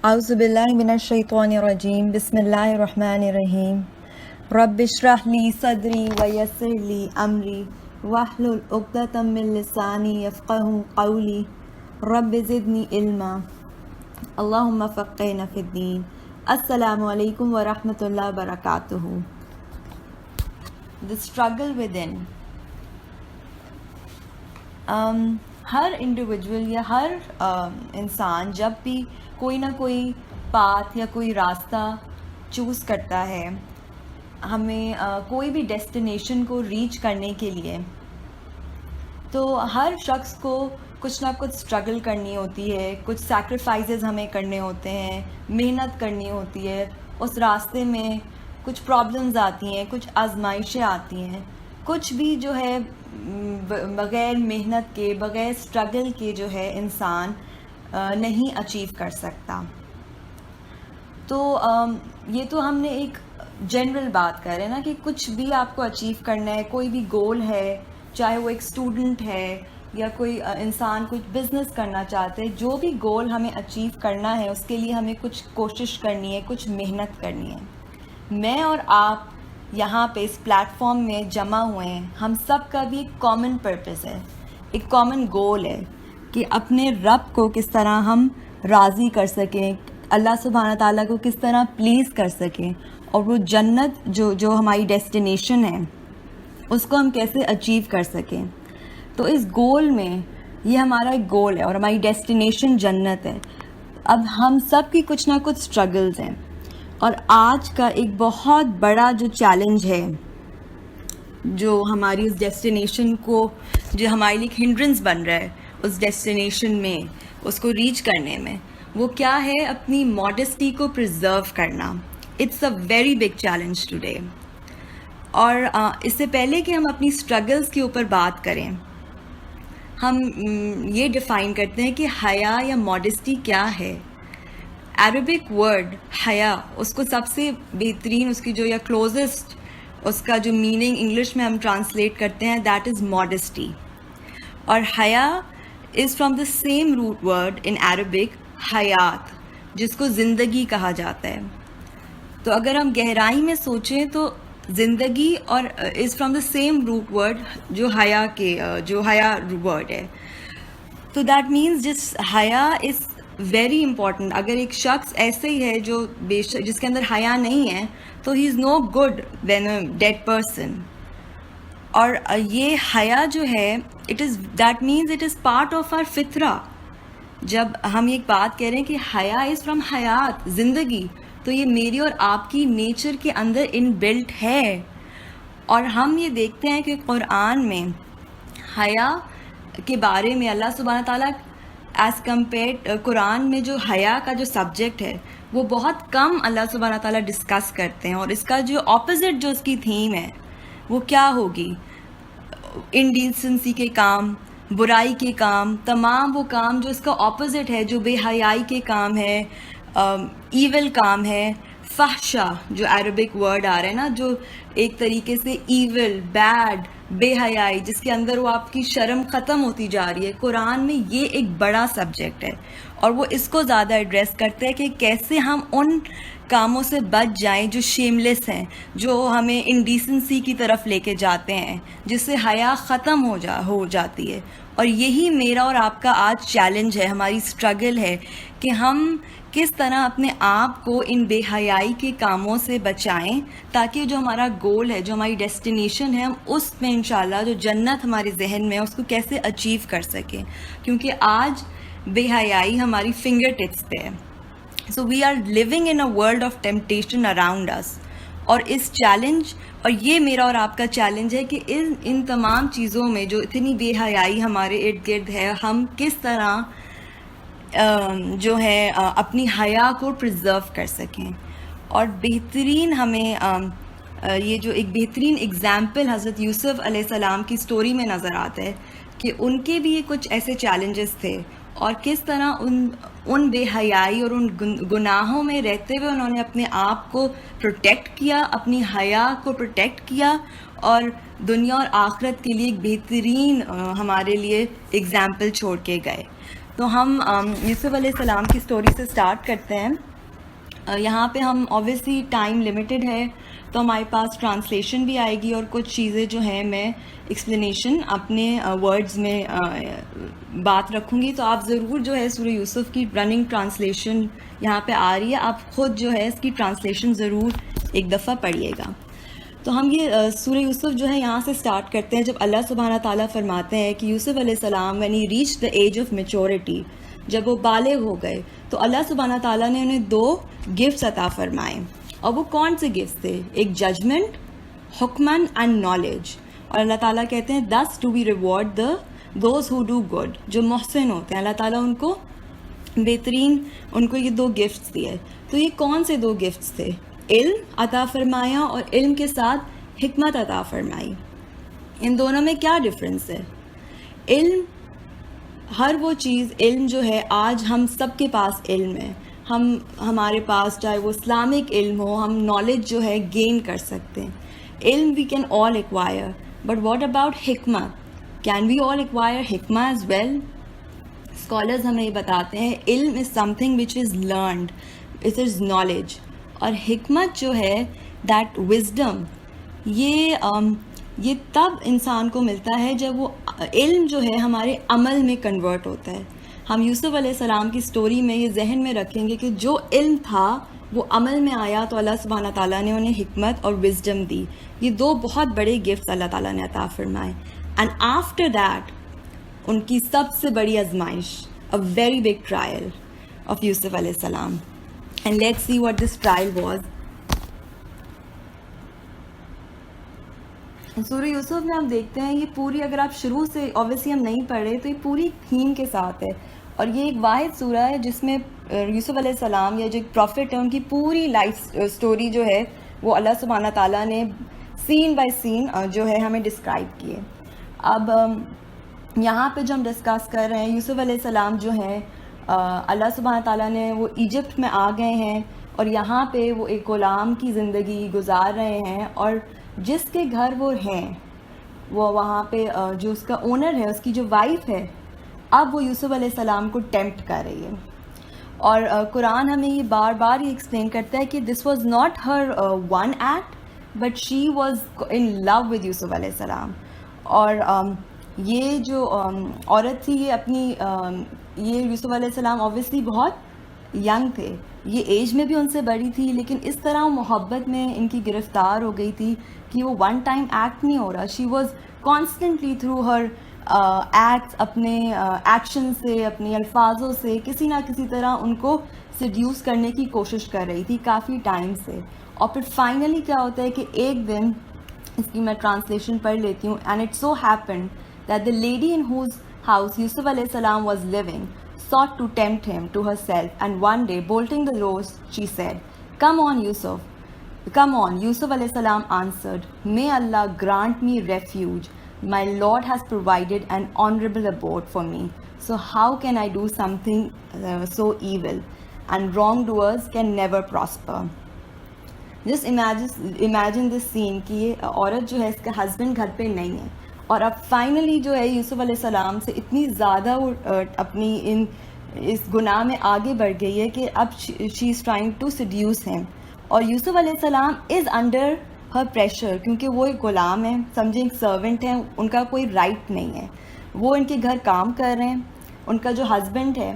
اعوذ باللہ من الشیطان الرجیم بسم اللہ الرحمن الرحیم رب اشرح لی صدری ویسر لی امری واحلل عقدۃ من لسانی یفقہوا قولی رب زدنی علما اللہم فقہنا فی الدین. السلام علیکم ورحمۃ اللہ وبرکاتہ. The struggle within. Hare individual یا ہر انسان جب بھی کوئی نہ کوئی پاتھ یا کوئی راستہ چوز کرتا ہے ہمیں کوئی بھی ڈیسٹینیشن کو ریچ کرنے کے لیے، تو ہر شخص کو کچھ نہ کچھ اسٹرگل کرنی ہوتی ہے، کچھ سیکریفائسز ہمیں کرنے ہوتے ہیں، محنت کرنی ہوتی ہے. اس راستے میں کچھ پرابلمز آتی ہیں، کچھ آزمائشیں آتی ہیں، کچھ بھی جو ہے بغیر محنت کے، بغیر اسٹرگل کے جو ہے انسان نہیں اچیو کر سکتا. تو یہ تو ہم نے ایک جنرل بات کر رہے ہیں نا کہ کچھ بھی آپ کو اچیو کرنا ہے، کوئی بھی گول ہے، چاہے وہ ایک اسٹوڈنٹ ہے یا کوئی انسان کچھ بزنس کرنا چاہتے ہیں، جو بھی گول ہمیں اچیو کرنا ہے اس کے لیے ہمیں کچھ کوشش کرنی ہے، کچھ محنت کرنی ہے. میں اور آپ یہاں پہ اس پلیٹ فارم میں جمع ہوئے ہیں، ہم سب کا بھی ایک کامن پرپس ہے، ایک کامن گول ہے کہ اپنے رب کو کس طرح ہم راضی کر سکیں، اللہ سبحانہ تعالیٰ کو کس طرح پلیز کر سکیں، اور وہ جنت جو ہماری ڈیسٹینیشن ہے اس کو ہم کیسے اچیو کر سکیں. تو اس گول میں یہ ہمارا ایک گول ہے اور ہماری ڈیسٹینیشن جنت ہے. اب ہم سب کی کچھ نہ کچھ اسٹرگلز ہیں، اور آج کا ایک بہت بڑا جو چیلنج ہے جو ہماری اس ڈیسٹینیشن کو، جو ہمارے لیے ہنڈرنس بن رہا ہے اس ڈیسٹینیشن میں، اس کو ریچ کرنے میں، وہ کیا ہے؟ اپنی ماڈسٹی کو پرزرو کرنا. It's a very big challenge today. اور اس سے پہلے کہ ہم اپنی اسٹرگلز کے اوپر بات کریں، ہم یہ ڈیفائن کرتے ہیں کہ حیا یا ماڈسٹی کیا ہے. عربک ورڈ حیا، اس کو سب سے بہترین، اس کی جو یا کلوزسٹ اس کا جو میننگ انگلش میں ہم ٹرانسلیٹ کرتے ہیں، دیٹ از ماڈسٹی. اور حیا is from the same root word in Arabic حیات، جس کو زندگی کہا جاتا ہے. تو اگر ہم گہرائی میں سوچیں تو زندگی اور is from the same root word جو حیا ورڈ ہے. تو دیٹ مینس حیا از ویری امپورٹنٹ. اگر ایک شخص ایسے ہی ہے جو جس کے اندر حیا نہیں ہے تو ہی is no good than a dead person. اور یہ حیا جو ہے that means it is part of our فطرہ. جب ہم ایک بات کہہ رہے ہیں کہ حیا از فرام حیات، زندگی، تو یہ میری اور آپ کی نیچر کے اندر ان بلٹ ہے. اور ہم یہ دیکھتے ہیں کہ قرآن میں حیا کے بارے میں اللہ سبحانہ تعالیٰ ایز کمپیئرڈ قرآن میں جو حیا کا جو سبجیکٹ ہے وہ بہت کم اللہ سبحانہ تعالیٰ ڈسکس کرتے ہیں. اور اس کا جو اپوزٹ جو اس کی تھیم ہے وہ کیا ہوگی؟ انڈیسنسی کے کام، برائی کے کام، تمام وہ کام جو اس کا اپوزٹ ہے، جو بے حیائی کے کام ہے، ایول کام ہے. فحشہ جو عربک ورڈ آ رہا ہے نا، جو ایک طریقے سے ایول، بیڈ، بے حیائی، جس کے اندر وہ آپ کی شرم ختم ہوتی جا رہی ہے. قرآن میں یہ ایک بڑا سبجیکٹ ہے اور وہ اس کو زیادہ ایڈریس کرتے ہیں کہ کیسے ہم ان کاموں سے بچ جائیں جو شیملیس ہیں، جو ہمیں انڈیسنسی کی طرف لے کے جاتے ہیں، جس سے حیا ختم ہو جاتی ہے. اور یہی میرا اور آپ کا آج چیلنج ہے، ہماری اسٹرگل ہے کہ ہم کس طرح اپنے آپ کو ان بے حیائی کے کاموں سے بچائیں، تاکہ جو ہمارا گول ہے، جو ہماری ڈیسٹینیشن ہے، ہم اس میں انشاءاللہ جو جنت ہمارے ذہن میں ہے اس کو کیسے اچیو کر سکیں. کیونکہ آج بے حیائی ہماری فنگر ٹپس پہ ہے. So we are living in a world of temptation around us. اور اس چیلنج، اور یہ میرا اور آپ کا چیلنج ہے کہ ان تمام چیزوں میں جو اتنی بے حیائی ہمارے ارد گرد ہے، ہم کس طرح جو ہے اپنی حیا کو پرزرو کر سکیں. اور بہترین ہمیں یہ جو ایک بہترین اگزامپل حضرت یوسف علیہ السلام کی سٹوری میں نظر آتا ہے کہ ان کے بھی کچھ ایسے چیلنجز تھے، اور کس طرح ان بے حیائی اور ان گناہوں میں رہتے ہوئے انہوں نے اپنے آپ کو پروٹیکٹ کیا، اپنی حیا کو پروٹیکٹ کیا، اور دنیا اور آخرت کے لیے ایک بہترین ہمارے لیے اگزامپل چھوڑ کے گئے. تو ہم یوسف علیہ السلام کی سٹوری سے سٹارٹ کرتے ہیں. یہاں پہ ہم اوبویسلی ٹائم لمیٹڈ ہے تو ہمارے پاس ٹرانسلیشن بھی آئے گی اور کچھ چیزیں جو ہیں میں ایکسپلینیشن اپنے ورڈز میں بات رکھوں گی. تو آپ ضرور جو ہے سورہ یوسف کی رننگ ٹرانسلیشن یہاں پہ آ رہی ہے, آپ خود جو ہے اس کی ٹرانسلیشن ضرور ایک دفعہ پڑھیے گا. تو ہم یہ سورہ یوسف جو ہے یہاں سے سٹارٹ کرتے ہیں جب اللہ سبحانہ تعالیٰ فرماتے ہیں کہ یوسف علیہ السلام when he reached the age of maturity, جب وہ بالغ ہو گئے تو اللہ سبحانہ تعالیٰ نے انہیں 2 گفٹس عطا فرمائے. اور وہ کون سے گفٹس تھے؟ ایک ججمنٹ, حکمن اینڈ نالج. اور اللہ تعالیٰ کہتے ہیں thus do we reward those who do good, جو محسن ہوتے ہیں اللہ تعالیٰ ان کو بہترین ان کو یہ 2 گفٹس دیے. تو یہ کون سے 2 گفٹس تھے؟ علم عطا فرمایا اور علم کے ساتھ حکمت عطا فرمائی. ان دونوں میں کیا ڈفرینس ہے؟ علم, ہر وہ چیز, علم جو ہے آج ہم سب کے پاس علم ہے, ہمارے پاس چاہے وہ اسلامک علم ہو, ہم نالج جو ہے گین کر سکتے ہیں. علم we can all acquire, but what about حکمت؟ کین وی آل ایکوائر حکمہ ایز ویل؟ اسکالرز ہمیں یہ بتاتے ہیں علم is something which is learned, it is knowledge. اور حکمت جو ہے دیٹ وزڈم, یہ تب انسان کو ملتا ہے جب وہ علم جو ہے ہمارے عمل میں کنورٹ ہوتا ہے. ہم یوسف علیہ السلام کی سٹوری میں یہ ذہن میں رکھیں گے کہ جو علم تھا وہ عمل میں آیا تو اللہ سبحانہ تعالیٰ نے انہیں حکمت اور وزڈم دی. یہ 2 بہت بڑے گفٹس اللہ تعالیٰ نے عطا فرمائے. اینڈ آفٹر دیٹ ان کی سب سے بڑی آزمائش, a very big trial of یوسف علیہ السلام. And let's see what this trial was. سورہ یوسف میں ہم دیکھتے ہیں یہ پوری, اگر آپ شروع سے اوبویسلی ہم نہیں پڑھے تو یہ پوری تھیم کے ساتھ ہے, اور یہ ایک واحد سورہ ہے جس میں یوسف علیہ السلام یا جو ایک پروفٹ ہے ان کی پوری لائف سٹوری جو ہے وہ اللہ سبحانہ تعالیٰ نے سین بائی سین جو ہے ہمیں ڈسکرائب کیے. اب یہاں پہ جو ہم ڈسکس کر رہے ہیں یوسف علیہ السلام جو ہیں اللہ سبحانہ تعالیٰ نے وہ ایجپٹ میں آ گئے ہیں اور یہاں پہ وہ ایک غلام کی زندگی گزار رہے ہیں, اور جس کے گھر وہ ہیں وہ وہاں پہ جو اس کا اونر ہے, اس کی جو وائف ہے, اب وہ یوسف علیہ السلام کو ٹیمپٹ کر رہی ہے. اور قرآن ہمیں یہ بار بار یہ ایکسپلین کرتا ہے کہ this was not her one act but she was in love with Yusuf علیہ السلام. اور یہ جو عورت تھی یہ اپنی یہ یوسف علیہ السلام اوبویسلی بہت ینگ تھے, یہ ایج میں بھی ان سے بڑی تھی, لیکن اس طرح محبت میں ان کی گرفتار ہو گئی تھی کہ وہ ون ٹائم ایکٹ نہیں ہو رہا. She was constantly through Hare acts, اپنے ایکشن سے, اپنے الفاظوں سے کسی نہ کسی طرح ان کو سیڈیوس کرنے کی کوشش کر رہی تھی کافی ٹائم سے. اور پھر فائنلی کیا ہوتا ہے کہ ایک دن, اس کی میں ٹرانسلیشن پڑھ لیتی ہوں, and it so happened that the lady in whose house Yusuf alayhi salam was living sought to tempt him to herself, and one day bolting the doors she said, come on Yusuf, come on. Yusuf alayhi salam answered, may Allah grant me refuge, my Lord has provided an honorable abode for me, so how can I do something so evil, and wrongdoers can never prosper. Just imagine this scene کہ یہ عورت جو ہے اس کا husband گھر پہ نہیں ہے, اور اب فائنلی جو ہے یوسف علیہ السلام سے اتنی زیادہ وہ اپنی اس گناہ میں آگے بڑھ گئی ہے کہ اب شی is trying to seduce ham. اور یوسف علیہ السلام از انڈر ہر پریشر, کیونکہ وہ ایک غلام ہے, سمجھیں ایک سرونٹ ہیں, ان کا کوئی رائٹ نہیں ہے, وہ ان کے گھر کام کر رہے ہیں. ان کا جو ہسبینڈ ہے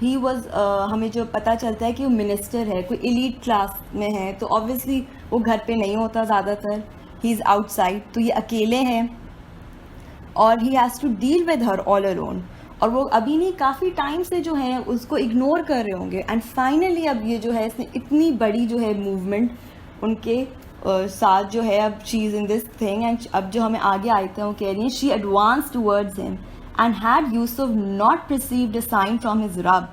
ہی واز ہمیں جو پتہ چلتا ہے کہ وہ منسٹر ہے, کوئی ایلیٹ کلاس میں ہے, تو اوبویسلی وہ گھر پہ نہیں ہوتا زیادہ تر, ہی از آؤٹ سائڈ. تو یہ اکیلے ہیں اور he has to deal with her all alone, اور وہ ابھی نہیں کافی ٹائم سے جو ہے اس کو اگنور کر رہے ہوں گے. اینڈ فائنلی اب یہ جو ہے اس نے اتنی بڑی جو ہے موومنٹ ان کے ساتھ جو ہے, اب شی از ان دس تھنگ, اینڈ اب جو ہمیں آگے آئے تھے وہ کہہ رہی ہیں she advance towards him, and had Yusuf not received a sign from his رب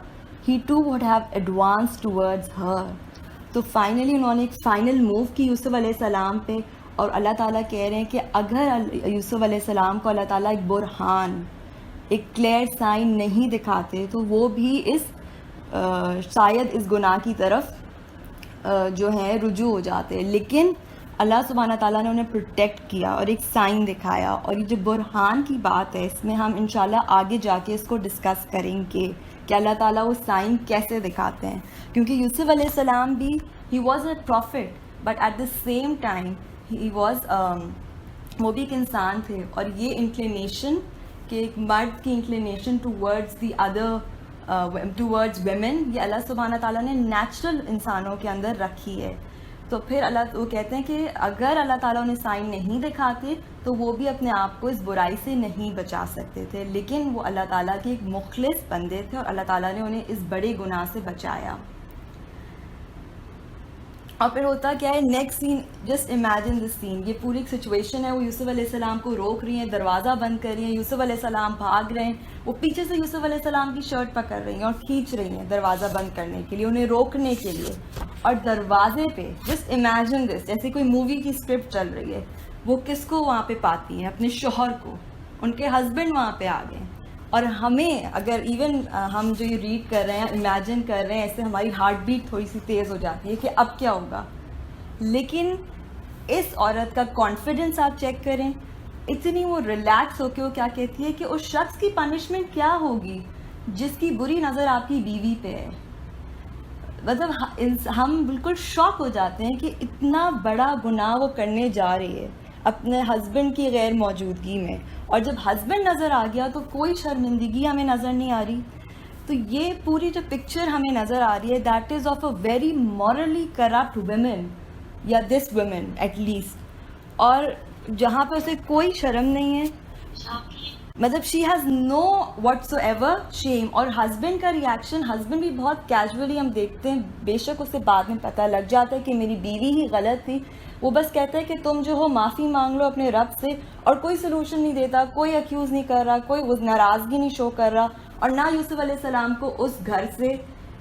he too would have advance towards her. تو فائنلی انہوں نے ایک فائنل موو کی یوسف علیہ السلام پہ, اور اللہ تعالیٰ کہہ رہے ہیں کہ اگر یوسف علیہ السلام کو اللہ تعالیٰ ایک برہان, ایک کلیئر سائن نہیں دکھاتے تو وہ بھی شاید اس گناہ کی طرف جو ہے رجوع ہو جاتے. لیکن اللہ سبحانہ تعالیٰ نے انہیں پروٹیکٹ کیا اور ایک سائن دکھایا. اور یہ جو برہان کی بات ہے اس میں ہم انشاءاللہ آگے جا کے اس کو ڈسکس کریں گے کہ اللہ تعالیٰ وہ سائن کیسے دکھاتے ہیں, کیونکہ یوسف علیہ السلام بھی he was a prophet but at the same time he was وہ بھی ایک انسان تھے. اور یہ انکلینیشن کہ ایک مرد کی inclination towards the other towards women, یہ اللہ سبحانہ تعالیٰ نے نیچرل انسانوں کے اندر رکھی ہے. تو پھر اللہ وہ کہتے ہیں کہ اگر اللہ تعالیٰ انہیں سائن نہیں دکھاتے تو وہ بھی اپنے آپ کو اس برائی سے نہیں بچا سکتے تھے, لیکن وہ اللہ تعالیٰ کے ایک مخلص بندے تھے اور اللہ تعالیٰ نے انہیں اس بڑے گناہ سے بچایا. اور پھر ہوتا کیا ہے next scene, just imagine this scene, یہ پوری ایک سچویشن ہے, وہ یوسف علیہ السلام کو روک رہی ہیں, دروازہ بند کر رہی ہیں, یوسف علیہ السلام بھاگ رہے ہیں, وہ پیچھے سے یوسف علیہ السلام کی شرٹ پکڑ رہی ہیں اور کھینچ رہی ہیں دروازہ بند کرنے کے لیے, انہیں روکنے کے لیے. اور دروازے پہ جسٹ امیجن دس, جیسے کوئی مووی کی اسکرپٹ چل رہی ہے, وہ کس کو وہاں پہ پاتی ہیں, اپنے شوہر کو, ان کے ہسبینڈ وہاں پہ آ گئے. اور ہمیں اگر ایون ہم جو یہ ریڈ کر رہے ہیں امیجن کر رہے ہیں, ایسے ہماری ہارٹ بیٹ تھوڑی سی تیز ہو جاتی ہے کہ اب کیا ہوگا. لیکن اس عورت کا کانفیڈنس آپ چیک کریں, اتنی وہ ریلیکس ہو کے وہ کیا کہتی ہے کہ اس شخص کی پنشمنٹ کیا ہوگی جس کی بری نظر آپ کی بیوی پہ ہے. مطلب ہم بالکل شاک ہو جاتے ہیں کہ اتنا بڑا گناہ وہ کرنے جا رہی ہے اپنے ہسبینڈ کی غیر موجودگی میں, اور جب ہسبینڈ نظر آ گیا تو کوئی شرمندگی ہمیں نظر نہیں آ رہی. تو یہ پوری جو پکچر ہمیں نظر آ رہی ہے that is of a very morally corrupt women, یا دس ویمن ایٹ لیسٹ, اور جہاں پہ اسے کوئی شرم نہیں ہے, مطلب she has no whatsoever shame. اور ہسبینڈ کا ریئیکشن, ہسبینڈ بھی بہت کیجولی ہم دیکھتے ہیں, بے شک اسے بعد میں پتہ لگ جاتا ہے کہ میری بیوی ہی غلط تھی, وہ بس کہتا ہے کہ تم جو ہو معافی مانگ لو اپنے رب سے, اور کوئی سلوشن نہیں دیتا, کوئی اکیوز نہیں کر رہا, کوئی ناراضگی نہیں شو کر رہا, اور نہ یوسف علیہ السلام کو اس گھر سے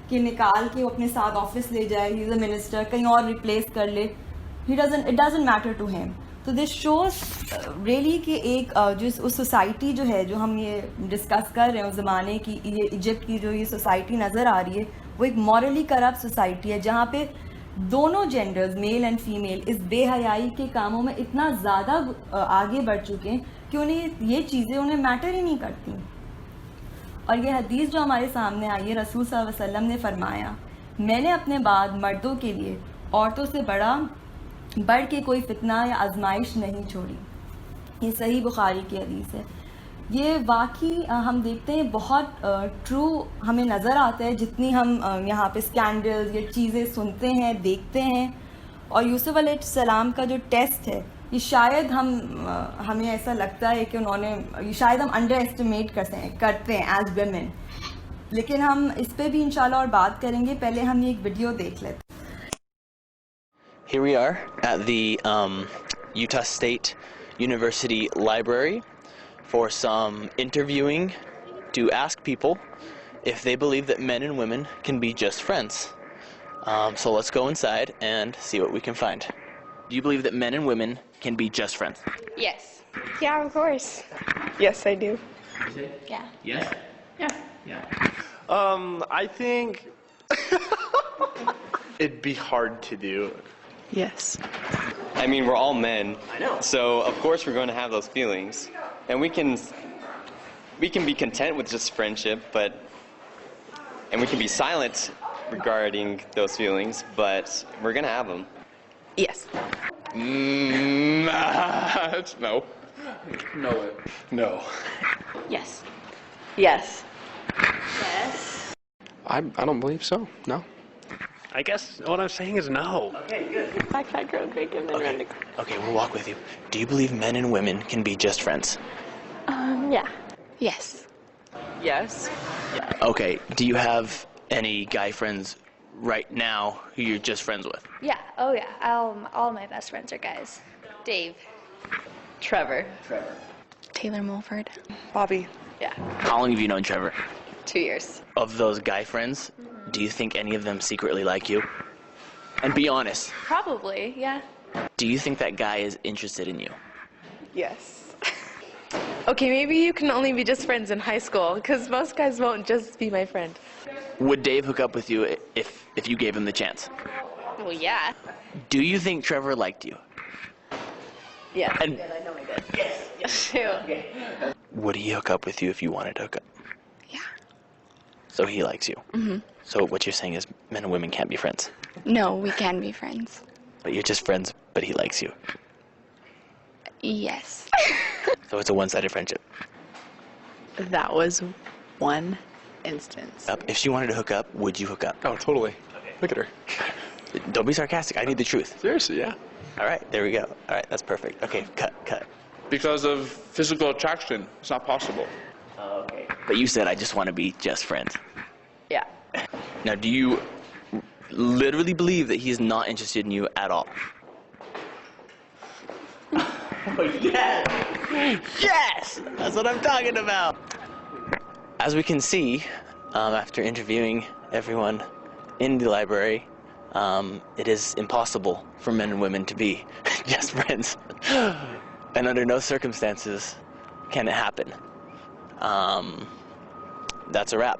کہ نکال کے وہ اپنے ساتھ آفس لے جائے, ہی از اے منسٹر, کہیں اور ریپلیس کر لے, it doesn't matter to him. تو دس شوز ریئلی کہ ایک جو اس سوسائٹی جو ہے جو ہم یہ ڈسکس کر رہے ہیں اس زمانے کی, یہ ایجپٹ کی جو یہ سوسائٹی نظر آ رہی ہے وہ ایک مورلی کرپٹ سوسائٹی ہے, جہاں پہ دونوں جینڈرز میل اینڈ فیمیل اس بے حیائی کے کاموں میں اتنا زیادہ آگے بڑھ چکے ہیں کہ انہیں یہ چیزیں انہیں میٹر ہی نہیں کرتی. اور یہ حدیث جو ہمارے سامنے آئی ہے, رسول صلی اللہ علیہ وسلم نے فرمایا, میں نے اپنے بعد مردوں کے لیے عورتوں سے بڑھ کے کوئی فتنہ یا آزمائش نہیں چھوڑی. یہ صحیح بخاری کی حدیث ہے. یہ واقعی ہم دیکھتے ہیں بہت ٹرو ہمیں نظر آتا ہے جتنی ہم یہاں پہ اسکینڈلز یہ چیزیں سنتے ہیں دیکھتے ہیں. اور یوسف علیہ السلام کا جو ٹیسٹ ہے یہ شاید ہمیں ایسا لگتا ہے کہ انہوں نے شاید ہم انڈر ایسٹیمیٹ کرتے ہیں ایز ویمن, لیکن ہم اس پہ بھی انشاءاللہ اور بات کریں گے. پہلے ہم یہ ایک ویڈیو دیکھ لیتے ہیں. Here we are at the Utah State University Library for some interviewing to ask people if they believe that men and women can be just friends. So let's go inside and see what we can find. Do you believe that men and women can be just friends? Yes. Yeah, of course. Yes, I do. Yeah. Yes? Yeah. Yeah. I think it'd be hard to do. Yes. I mean, we're all men. I know. So, of course, we're going to have those feelings. And we can be content with just friendship, and we can be silent regarding those feelings, but we're going to have them. Yes. No. No way. No. Yes. Yes. Yes. I don't believe so. No. I guess what I'm saying is no. Okay, good. Backpack girl, great, and then run to Okay, we'll walk with you. Do you believe men and women can be just friends? Yeah. Yes. Yes. Okay, do you have any guy friends right now who you're just friends with? Yeah. Oh, yeah. All my best friends are guys. Dave. Trevor. Taylor Mulford. Bobby. Yeah. How long have you known Trevor? 2 years. Of those guy friends, do you think any of them secretly like you? And be honest. Probably. Yeah. Do you think that guy is interested in you? Yes. Okay, maybe you can only be just friends in high school, because most guys won't just be my friend. Would Dave hook up with you if you gave him the chance? Well, yeah. Do you think Trevor liked you? Yeah. And I know I did. Yes. would he hook up with you if you wanted to hook up? Yeah. So he likes you. Mhm. So what you're saying is men and women can't be friends. No, we can be friends. But you're just friends, but he likes you. Yes. So it's a one-sided friendship. That was one instance. If she wanted to hook up, would you hook up? Oh, totally. Look at her. Don't be sarcastic. I need the truth. Seriously, yeah. All right, there we go. All right, that's perfect. Okay, cut. Because of physical attraction, it's not possible. Okay. But you said I just want to be just friends. Yeah. Now, do you literally believe that he's not interested in you at all? Oh, yes! Yes! That's what I'm talking about! As we can see, after interviewing everyone in the library, it is impossible for men and women to be just friends. And under no circumstances can it happen. That's a wrap.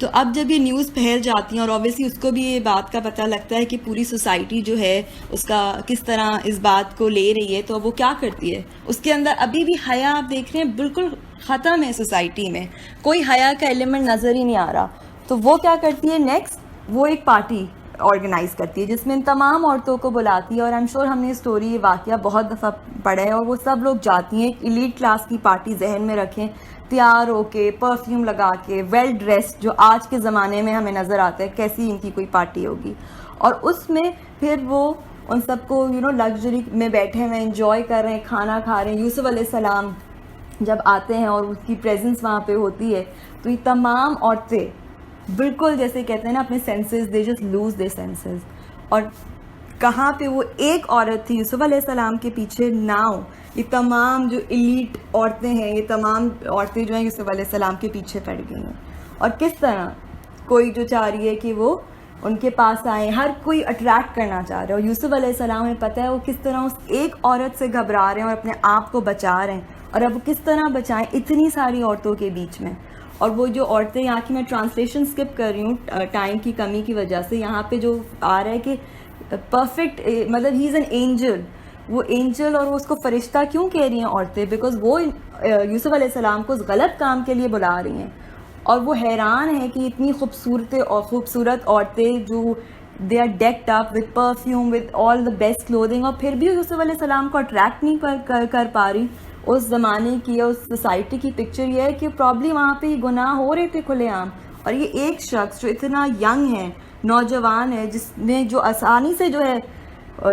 تو اب جب یہ news پھیل جاتی ہیں اور obviously اس کو بھی یہ بات کا پتہ لگتا ہے کہ پوری سوسائٹی جو ہے اس کا کس طرح اس بات کو لے رہی ہے, تو وہ کیا کرتی ہے, اس کے اندر ابھی بھی حیا آپ دیکھ رہے ہیں بالکل ختم ہے سوسائٹی میں, کوئی حیا کا ایلیمنٹ نظر ہی نہیں آ رہا. تو وہ کیا کرتی ہے نیکسٹ, وہ ایک پارٹی آرگنائز کرتی ہے جس میں ان تمام عورتوں کو بلاتی ہے, اور آئی ایم شیور ہم نے اسٹوری یہ واقعہ بہت دفعہ پڑھا ہے, اور وہ سب لوگ جاتی ہیں, ایک ایلیٹ کلاس کی پارٹی ذہن میں رکھیں, تیار ہو کے, پرفیوم لگا کے, ویل ڈریس, جو آج کے زمانے میں ہمیں نظر آتا ہے کیسی ان کی کوئی پارٹی ہوگی. اور اس میں پھر وہ ان سب کو لگژری میں بیٹھے ہوئے انجوائے کر رہے ہیں, کھانا کھا رہے ہیں. یوسف علیہ السلام جب آتے ہیں اور اس کی پریزنس وہاں پہ ہوتی ہے, تو یہ تمام عورتیں بالکل جیسے کہتے ہیں نا اپنے senses, they just lose the senses. اور کہاں پہ وہ ایک عورت تھی یوسف علیہ السلام کے پیچھے, ناؤ یہ تمام جو ایلیٹ عورتیں ہیں, یہ تمام عورتیں جو ہیں یوسف علیہ السلام کے پیچھے پڑ گئی ہیں. اور کس طرح کوئی جو چاہ رہی ہے کہ وہ ان کے پاس آئیں, ہر کوئی اٹریکٹ کرنا چاہ رہا ہے, اور یوسف علیہ السلام ہمیں پتہ ہے وہ کس طرح اس ایک عورت سے گھبرا رہے ہیں اور اپنے آپ کو بچا رہے ہیں, اور اب وہ کس طرح بچائیں اتنی ساری عورتوں کے بیچ میں. اور وہ جو عورتیں, یہاں کی میں ٹرانسلیشن اسکپ کر رہی ہوں ٹائم کی کمی کی وجہ سے, یہاں پہ جو آ رہا ہے کہ پرفیکٹ, مطلب ہی از این اینجل, وہ اینجل, اور وہ اس کو فرشتہ کیوں کہہ رہی ہیں عورتیں, بیکاز وہ یوسف علیہ السلام کو اس غلط کام کے لیے بلا رہی ہیں. اور وہ حیران ہے کہ اتنی خوبصورت عورتیں جو they are decked up with perfume, with all the best clothing, اور پھر بھی یوسف علیہ السلام کو اٹریکٹ نہیں کر پا رہی. اس زمانے کی, اس سوسائٹی کی پکچر یہ ہے کہ پرابلی وہاں پہ یہ گناہ ہو رہے تھے کھلے عام, اور یہ ایک شخص جو اتنا ینگ ہے, نوجوان ہے, جس میں جو آسانی سے جو ہے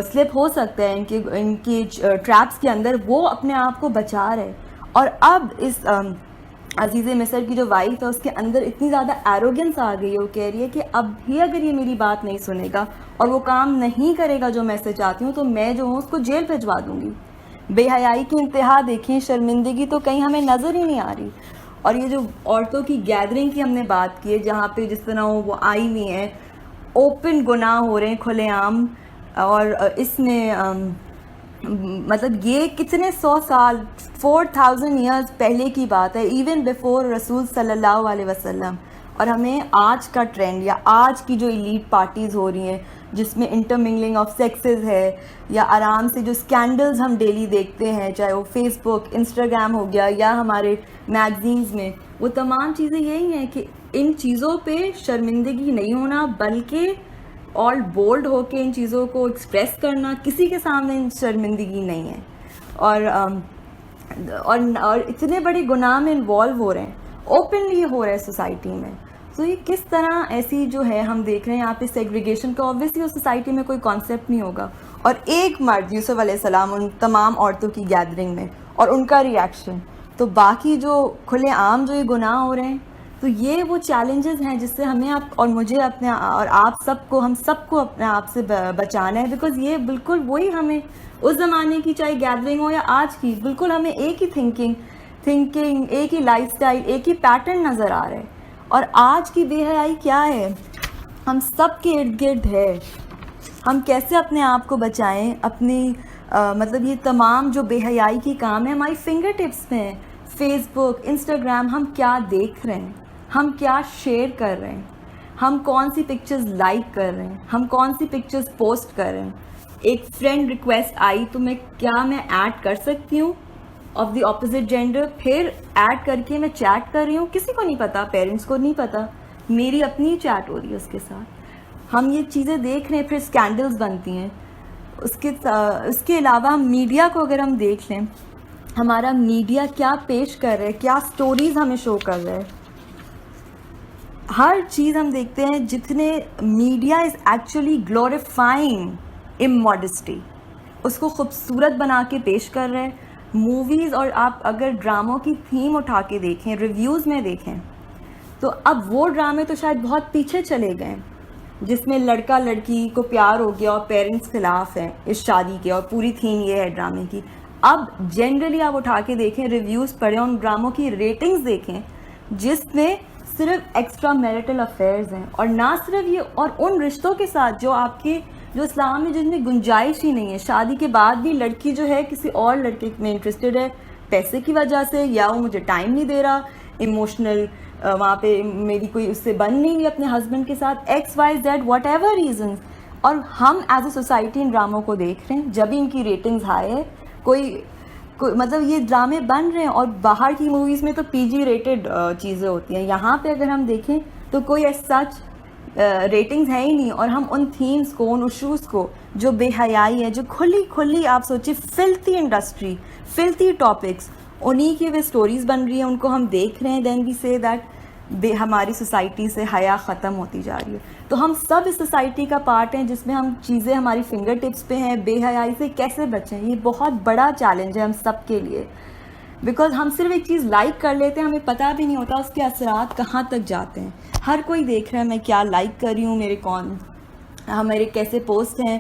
سلپ ہو سکتا ہے ان کی ٹریپس کے اندر, وہ اپنے آپ کو بچا رہے. اور اب اس عزیز مصر کی جو وائف ہے اس کے اندر اتنی زیادہ ایروگنس آ گئی ہے, وہ کہہ رہی ہے کہ اب بھی اگر یہ میری بات نہیں سنے گا اور وہ کام نہیں کرے گا جو میں سے چاہتی ہوں, تو میں جو ہوں اس کو جیل بھجوا دوں گی. بے حیائی کی انتہا دیکھیں, شرمندگی تو کہیں ہمیں نظر ہی نہیں آ رہی. اور یہ جو عورتوں کی گیدرنگ کی ہم نے بات کی ہے, جہاں پہ جس طرح وہ آئی ہوئی ہیں, اوپن گناہ ہو رہے ہیں کھلے عام, اور اس میں مطلب یہ کتنے 100 سال 4000 ایئرز پہلے کی بات ہے, ایون بیفور رسول صلی اللہ علیہ وسلم. اور ہمیں آج کا ٹرینڈ یا آج کی جو ایلیٹ پارٹیز ہو رہی ہیں جس میں انٹرمنگلنگ آف سیکسز ہے, یا آرام سے جو اسکینڈلز ہم ڈیلی دیکھتے ہیں, چاہے وہ فیس بک, انسٹاگرام ہو گیا, یا ہمارے میگزینز میں, وہ تمام چیزیں یہی ہیں کہ ان چیزوں پہ شرمندگی نہیں ہونا, بلکہ آل بولڈ ہو کے ان چیزوں کو ایکسپریس کرنا. کسی کے سامنے شرمندگی نہیں ہے. اور اتنے بڑے گناہ میں انوالو ہو رہے ہیں, اوپنلی ہو رہا ہے سوسائٹی میں. تو یہ کس طرح ایسی جو ہے ہم دیکھ رہے ہیں یہاں پہ سیگریگیشن کا, اوبویسلی اس سوسائٹی میں کوئی کانسیپٹ نہیں ہوگا. اور ایک مرد یوسف علیہ السلام ان تمام عورتوں کی گیدرنگ میں, اور ان کا ریئیکشن, تو باقی جو کھلے عام جو یہ گناہ ہو رہے ہیں, تو یہ وہ چیلنجز ہیں جس سے ہمیں اور مجھے اپنے اور آپ سب کو, ہم سب کو اپنے آپ سے بچانا ہے. بیکاز یہ بالکل وہی ہمیں اس زمانے کی, چاہے گیدرنگ ہو یا آج کی, بالکل ہمیں ایک ہی تھنکنگ, ایک ہی لائف اسٹائل, ایک ہی پیٹرن نظر آ رہا ہے. اور آج کی بے حیائی کیا ہے, ہم سب کے ارد گرد ہے. ہم کیسے اپنے آپ کو بچائیں, اپنی مطلب یہ تمام جو بے حیائی کی کام ہے ہماری فنگر ٹپس میں ہیں. فیس بک, انسٹاگرام, ہم کیا دیکھ رہے ہیں, ہم کیا شیئر کر رہے ہیں, ہم کون سی پکچرز لائک کر رہے ہیں, ہم کون سی پکچرز پوسٹ کر رہے ہیں. ایک فرینڈ ریکویسٹ آئی تو میں ایڈ کر سکتی ہوں آف دی اپوزٹ جینڈر, پھر ایڈ کر کے میں چیٹ کر رہی ہوں, کسی کو نہیں پتا, پیرنٹس کو نہیں پتا, میری اپنی چیٹ ہو رہی ہے اس کے ساتھ. ہم یہ چیزیں دیکھ رہے ہیں, پھر اسکینڈلز بنتی ہیں. اس کے علاوہ ہم میڈیا کو اگر ہم دیکھ لیں, ہمارا میڈیا کیا پیش کر رہا ہے, کیا سٹوریز ہمیں شو کر رہا ہے. ہر چیز ہم دیکھتے ہیں, جتنے میڈیا از ایکچولی گلوریفائنگ اموڈسٹی, اس کو خوبصورت بنا کے پیش کر رہے ہیں. موویز, اور آپ اگر ڈراموں کی تھیم اٹھا کے دیکھیں, ریویوز میں دیکھیں, تو اب وہ ڈرامے تو شاید بہت پیچھے چلے گئے جس میں لڑکا لڑکی کو پیار ہو گیا اور پیرنٹس خلاف ہیں اس شادی کے, اور پوری تھیم یہ ہے ڈرامے کی. اب جنرلی آپ اٹھا کے دیکھیں, ریویوز پڑھیں, ان ڈراموں کی ریٹنگز دیکھیں جس میں صرف ایکسٹرا میرٹل افیئرز ہیں, اور نہ صرف یہ, اور ان رشتوں کے ساتھ جو آپ کے جو اسلام میں جن میں گنجائش ہی نہیں ہے. شادی کے بعد بھی لڑکی جو ہے کسی اور لڑکے میں انٹرسٹڈ ہے پیسے کی وجہ سے, یا وہ مجھے ٹائم نہیں دے رہا, ایموشنل وہاں پہ میری کوئی اس سے بن نہیں ہوئی اپنے ہسبینڈ کے ساتھ, XYZ واٹ ایور ریزنس, اور ہم ایز اے سوسائٹی ان ڈراموں کو دیکھ رہے ہیں. جب بھی ان کی ریٹنگز ہائی ہے, کوئی مطلب یہ ڈرامے بن رہے ہیں, اور باہر کی موویز میں تو PG ریٹڈ چیزیں ہوتی ہیں. یہاں پہ اگر ہم دیکھیں تو کوئی ایز سچ ریٹنگز ہے ہی نہیں, اور ہم ان تھیمز کو, ان ایشوز کو, جو بے حیائی ہے, جو کھلی آپ سوچیں فلتی انڈسٹری, فلتی ٹاپکس, انہی کی وہ اسٹوریز بن رہی ہیں, ان کو ہم دیکھ رہے ہیں. دین وی سے دیٹ ہماری سوسائٹی سے حیا ختم ہوتی جا رہی ہے. تو ہم سب اس سوسائٹی کا پارٹ ہیں جس میں ہم چیزیں ہماری فنگر ٹپس پہ ہیں. بے حیائی سے کیسے بچیں, یہ بہت بڑا چیلنج ہے ہم سب کے لیے, بیکاز ہم صرف ایک چیز لائک کر لیتے ہیں, ہمیں پتہ بھی نہیں ہوتا اس کے اثرات کہاں تک جاتے ہیں. ہر کوئی دیکھ رہا ہے میں کیا لائک کر رہی ہوں, میرے کیسے پوسٹ ہیں,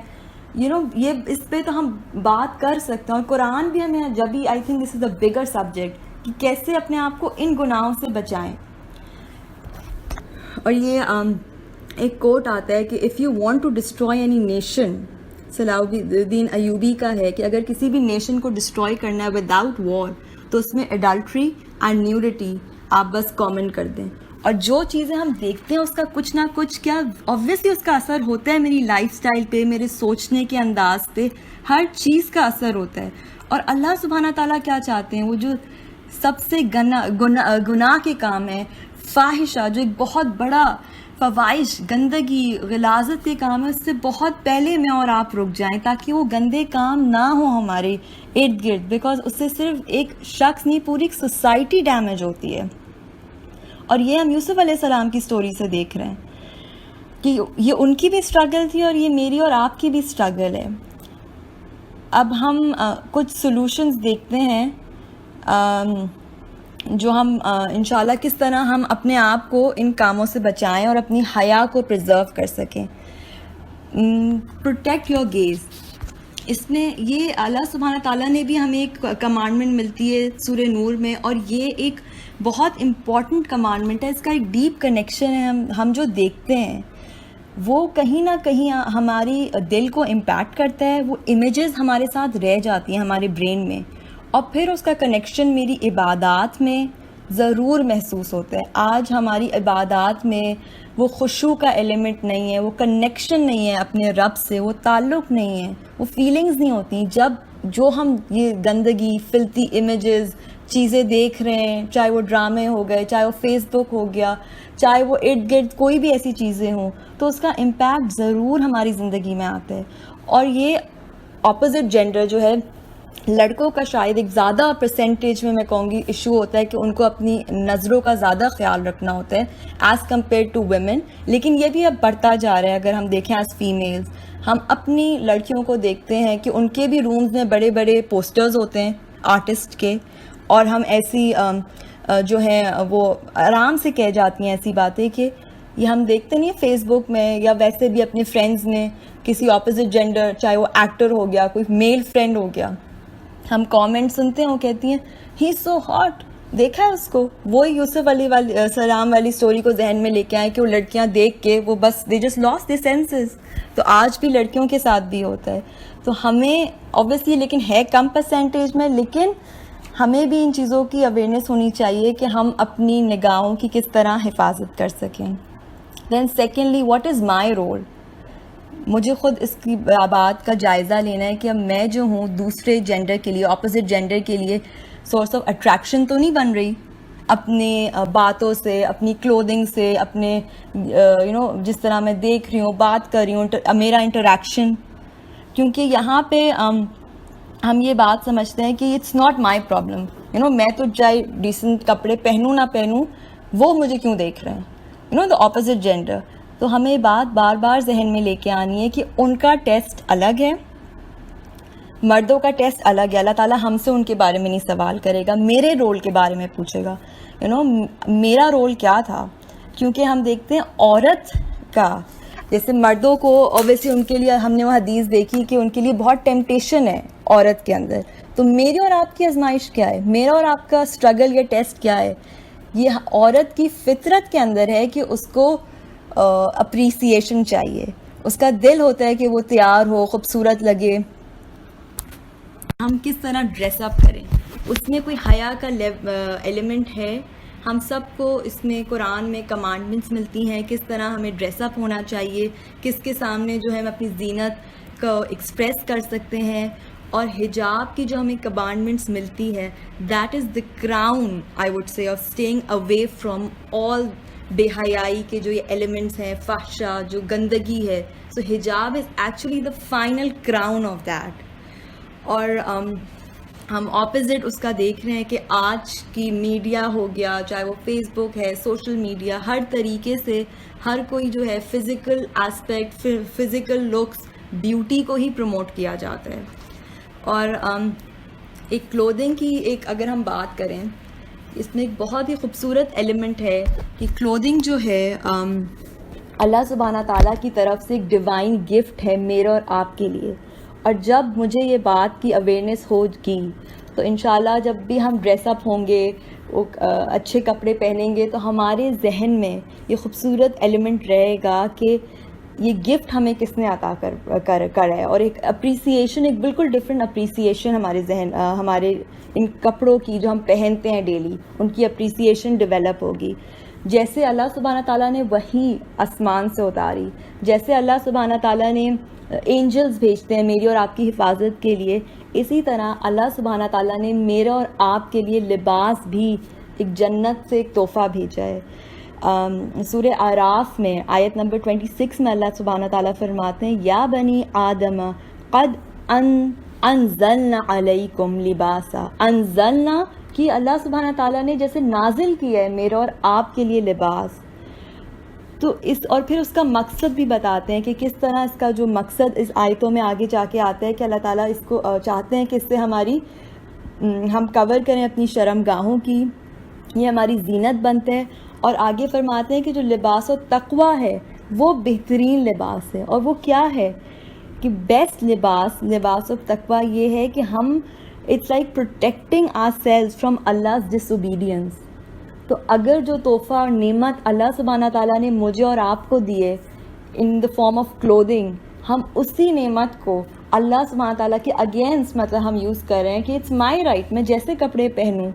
یہ اس پہ تو ہم بات کر سکتے ہیں. اور قرآن بھی ہمیں جب بھی, I think this is a bigger subject, کہ کیسے اپنے آپ کو ان گناہوں سے بچائیں. اور یہ ایک کوٹ آتا ہے کہ if you want to destroy any nation, Salahuddin Ayubi کا ہے کہ اگر کسی بھی نیشن کو ڈسٹروائے کرنا ہے وداؤٹ وار, تو اس میں ایڈلٹری اینڈ نیوڈیٹی آپ بس کامن کر دیں. اور جو چیزیں ہم دیکھتے ہیں اس کا کچھ نہ کچھ کیا آبویسلی اس کا اثر ہوتا ہے میری لائف سٹائل پہ, میرے سوچنے کے انداز پہ, ہر چیز کا اثر ہوتا ہے. اور اللہ سبحانہ تعالیٰ کیا چاہتے ہیں, وہ جو سب سے گناہ کے کام ہے, فاحشہ, جو ایک بہت بڑا فواحش, گندگی, غلاظت کے کام ہے, اس سے بہت پہلے میں اور آپ رک جائیں تاکہ وہ گندے کام نہ ہوں ہمارے ارد گرد, بیکاز اس سے صرف ایک شخص نہیں پوری ایک سوسائٹی ڈیمیج ہوتی ہے. اور یہ ہم یوسف علیہ السلام کی سٹوری سے دیکھ رہے ہیں کہ یہ ان کی بھی اسٹرگل تھی, اور یہ میری اور آپ کی بھی اسٹرگل ہے. اب ہم کچھ سولوشنز دیکھتے ہیں جو ہم انشاءاللہ کس طرح ہم اپنے آپ کو ان کاموں سے بچائیں اور اپنی حیا کو پرزرو کر سکیں. پروٹیکٹ یور گیز, اس میں یہ اللہ سبحانہ تعالیٰ نے بھی ہمیں ایک کمانڈمنٹ ملتی ہے سورہ نور میں, اور یہ ایک بہت امپورٹنٹ کمانڈمنٹ ہے. اس کا ایک ڈیپ کنیکشن ہے. ہم جو دیکھتے ہیں وہ کہیں نہ کہیں ہماری دل کو امپیکٹ کرتا ہے, وہ امیجز ہمارے ساتھ رہ جاتی ہیں ہمارے برین میں, اور پھر اس کا کنیکشن میری عبادات میں ضرور محسوس ہوتا ہے. آج ہماری عبادات میں وہ خشوع کا ایلیمنٹ نہیں ہے, وہ کنیکشن نہیں ہے اپنے رب سے, وہ تعلق نہیں ہے, وہ فیلنگز نہیں ہوتی. جب جو ہم یہ گندگی, فلتی امیجز, چیزیں دیکھ رہے ہیں, چاہے وہ ڈرامے ہو گئے, چاہے وہ فیس بک ہو گیا, چاہے وہ ارد گرد کوئی بھی ایسی چیزیں ہوں, تو اس کا امپیکٹ ضرور ہماری زندگی میں آتا ہے. اور یہ اپوزٹ جینڈر جو ہے, لڑکوں کا شاید ایک زیادہ پرسنٹیج میں کہوں گی ایشو ہوتا ہے کہ ان کو اپنی نظروں کا زیادہ خیال رکھنا ہوتا ہے ایز کمپیئر ٹو ویمن. لیکن یہ بھی اب بڑھتا جا رہا ہے. اگر ہم دیکھیں ایز فیمیلز, ہم اپنی لڑکیوں کو دیکھتے ہیں کہ ان کے بھی رومز میں بڑے بڑے پوسٹرز ہوتے ہیں آرٹسٹ کے, اور ہم ایسی جو ہیں وہ آرام سے کہہ جاتی ہیں ایسی باتیں کہ یہ ہم دیکھتے نہیں فیس بک میں, یا ویسے بھی اپنے فرینڈز میں کسی اپوزٹ جینڈر, چاہے وہ ایکٹر ہو گیا, کوئی میل فرینڈ ہو گیا, ہم کامنٹ سنتے ہیں, وہ کہتی ہیں ہی سو ہاٹ, دیکھا ہے اس کو. وہی یوسف علیہ السلام والی سٹوری کو ذہن میں لے کے آئے کہ وہ لڑکیاں دیکھ کے وہ بس they just loss the senses. تو آج بھی لڑکیوں کے ساتھ بھی ہوتا ہے. تو ہمیں اوبیسلی, لیکن ہے کم پرسنٹیج میں, لیکن ہمیں بھی ان چیزوں کی اویئرنیس ہونی چاہیے کہ ہم اپنی نگاہوں کی کس طرح حفاظت کر سکیں. Then secondly, what is my role. مجھے خود اس کی بات کا جائزہ لینا ہے کہ اب میں جو ہوں دوسرے جینڈر کے لیے, اپوزٹ جینڈر کے لیے سورس آف اٹریکشن تو نہیں بن رہی اپنی باتوں سے, اپنی کلودنگ سے, اپنے جس طرح میں دیکھ رہی ہوں, بات کر رہی ہوں, میرا انٹریکشن. کیونکہ یہاں پہ ہم یہ بات سمجھتے ہیں کہ اٹس ناٹ مائی پرابلم, میں تو چاہے ڈیسنٹ کپڑے پہنوں نہ پہنوں, وہ مجھے کیوں دیکھ رہے ہیں, دا اپوزٹ جینڈر. تو ہمیں بات بار بار ذہن میں لے کے آنی ہے کہ ان کا ٹیسٹ الگ ہے, مردوں کا ٹیسٹ الگ ہے. اللہ تعالیٰ ہم سے ان کے بارے میں نہیں سوال کرے گا, میرے رول کے بارے میں پوچھے گا, میرا رول کیا تھا. کیونکہ ہم دیکھتے ہیں عورت کا, جیسے مردوں کو اوبیسلی ان کے لیے ہم نے وہ حدیث دیکھی کہ ان کے لیے بہت ٹیمپٹیشن ہے عورت کے اندر. تو میری اور آپ کی آزمائش کیا ہے, میرا اور آپ کا اسٹرگل یا ٹیسٹ کیا ہے. یہ عورت کی فطرت کے اندر ہے کہ اس کو اپریسیشن چاہیے, اس کا دل ہوتا ہے کہ وہ تیار ہو, خوبصورت لگے. ہم کس طرح ڈریس اپ کریں, اس میں کوئی حیا کا ایلیمنٹ ہے. ہم سب کو اس میں قرآن میں کمانڈمنٹس ملتی ہیں کس طرح ہمیں ڈریس اپ ہونا چاہیے, کس کے سامنے جو ہے ہم اپنی زینت کو ایکسپریس کر سکتے ہیں. اور حجاب کی جو ہمیں کمانڈمنٹس ملتی ہے, that is the crown I would say of staying away from all بے حیائی کے جو یہ ایلیمنٹس ہیں, فحشہ, جو گندگی ہے. سو حجاب is actually the final crown of that. اور ہم اپوزٹ اس کا دیکھ رہے ہیں کہ آج کی میڈیا ہو گیا, چاہے وہ فیس بک ہے, سوشل میڈیا, ہر طریقے سے ہر کوئی جو ہے physical aspect, physical looks, beauty کو ہی پروموٹ کیا جاتا ہے. اور ایک کلودنگ کی ایک اگر ہم بات کریں, اس میں ایک بہت ہی خوبصورت ایلیمنٹ ہے کہ کلودنگ جو ہے اللہ سبحانہ تعالیٰ کی طرف سے ایک ڈیوائن گفٹ ہے میرے اور آپ کے لیے. اور جب مجھے یہ بات کی اویئرنیس ہوگی تو انشاءاللہ جب بھی ہم ڈریس اپ ہوں گے, اچھے کپڑے پہنیں گے, تو ہمارے ذہن میں یہ خوبصورت ایلیمنٹ رہے گا کہ یہ گفٹ ہمیں کس نے عطا کرا ہے. اور ایک اپریسیشن, ایک بالکل ڈفرینٹ اپریسیشن ہمارے ذہن, ہمارے ان کپڑوں کی جو ہم پہنتے ہیں ڈیلی, ان کی اپریسیشن ڈیولپ ہوگی. جیسے اللہ سبحانہ تعالیٰ نے وحی آسمان سے اتاری, جیسے اللہ سبحانہ تعالیٰ نے اینجلز بھیجتے ہیں میری اور آپ کی حفاظت کے لیے, اسی طرح اللہ سبحانہ تعالیٰ نے میرا اور آپ کے لیے لباس بھی ایک جنت سے ایک تحفہ بھیجا ہے. سورہ اعراف میں آیت نمبر 26 میں اللہ سبحانہ تعالیٰ فرماتے ہیں, یا بنی آدم قد انزلنا علیکم لباسا. انزلنا کہ اللہ سبحانہ تعالیٰ نے جیسے نازل کیا ہے میرا اور آپ کے لیے لباس. تو اور پھر اس کا مقصد بھی بتاتے ہیں کہ کس طرح اس کا جو مقصد اس آیتوں میں آگے جا کے آتا ہے کہ اللہ تعالیٰ اس کو چاہتے ہیں کہ اس سے ہم کور کریں اپنی شرم گاہوں کی, یہ ہماری زینت بنتے ہیں. اور آگے فرماتے ہیں کہ جو لباس و تقویٰ ہے وہ بہترین لباس ہے. اور وہ کیا ہے کہ بیسٹ لباس و تقویٰ یہ ہے کہ ہم it's like protecting ourselves from Allah's disobedience. تو اگر جو تحفہ اور نعمت اللہ سبحانہ تعالیٰ نے مجھے اور آپ کو دیے ان دا فارم آف کلودنگ, ہم اسی نعمت کو اللہ سبحانہ تعالیٰ کے اگینسٹ مطلب ہم یوز کر رہے ہیں کہ اٹس مائی رائٹ, میں جیسے کپڑے پہنوں.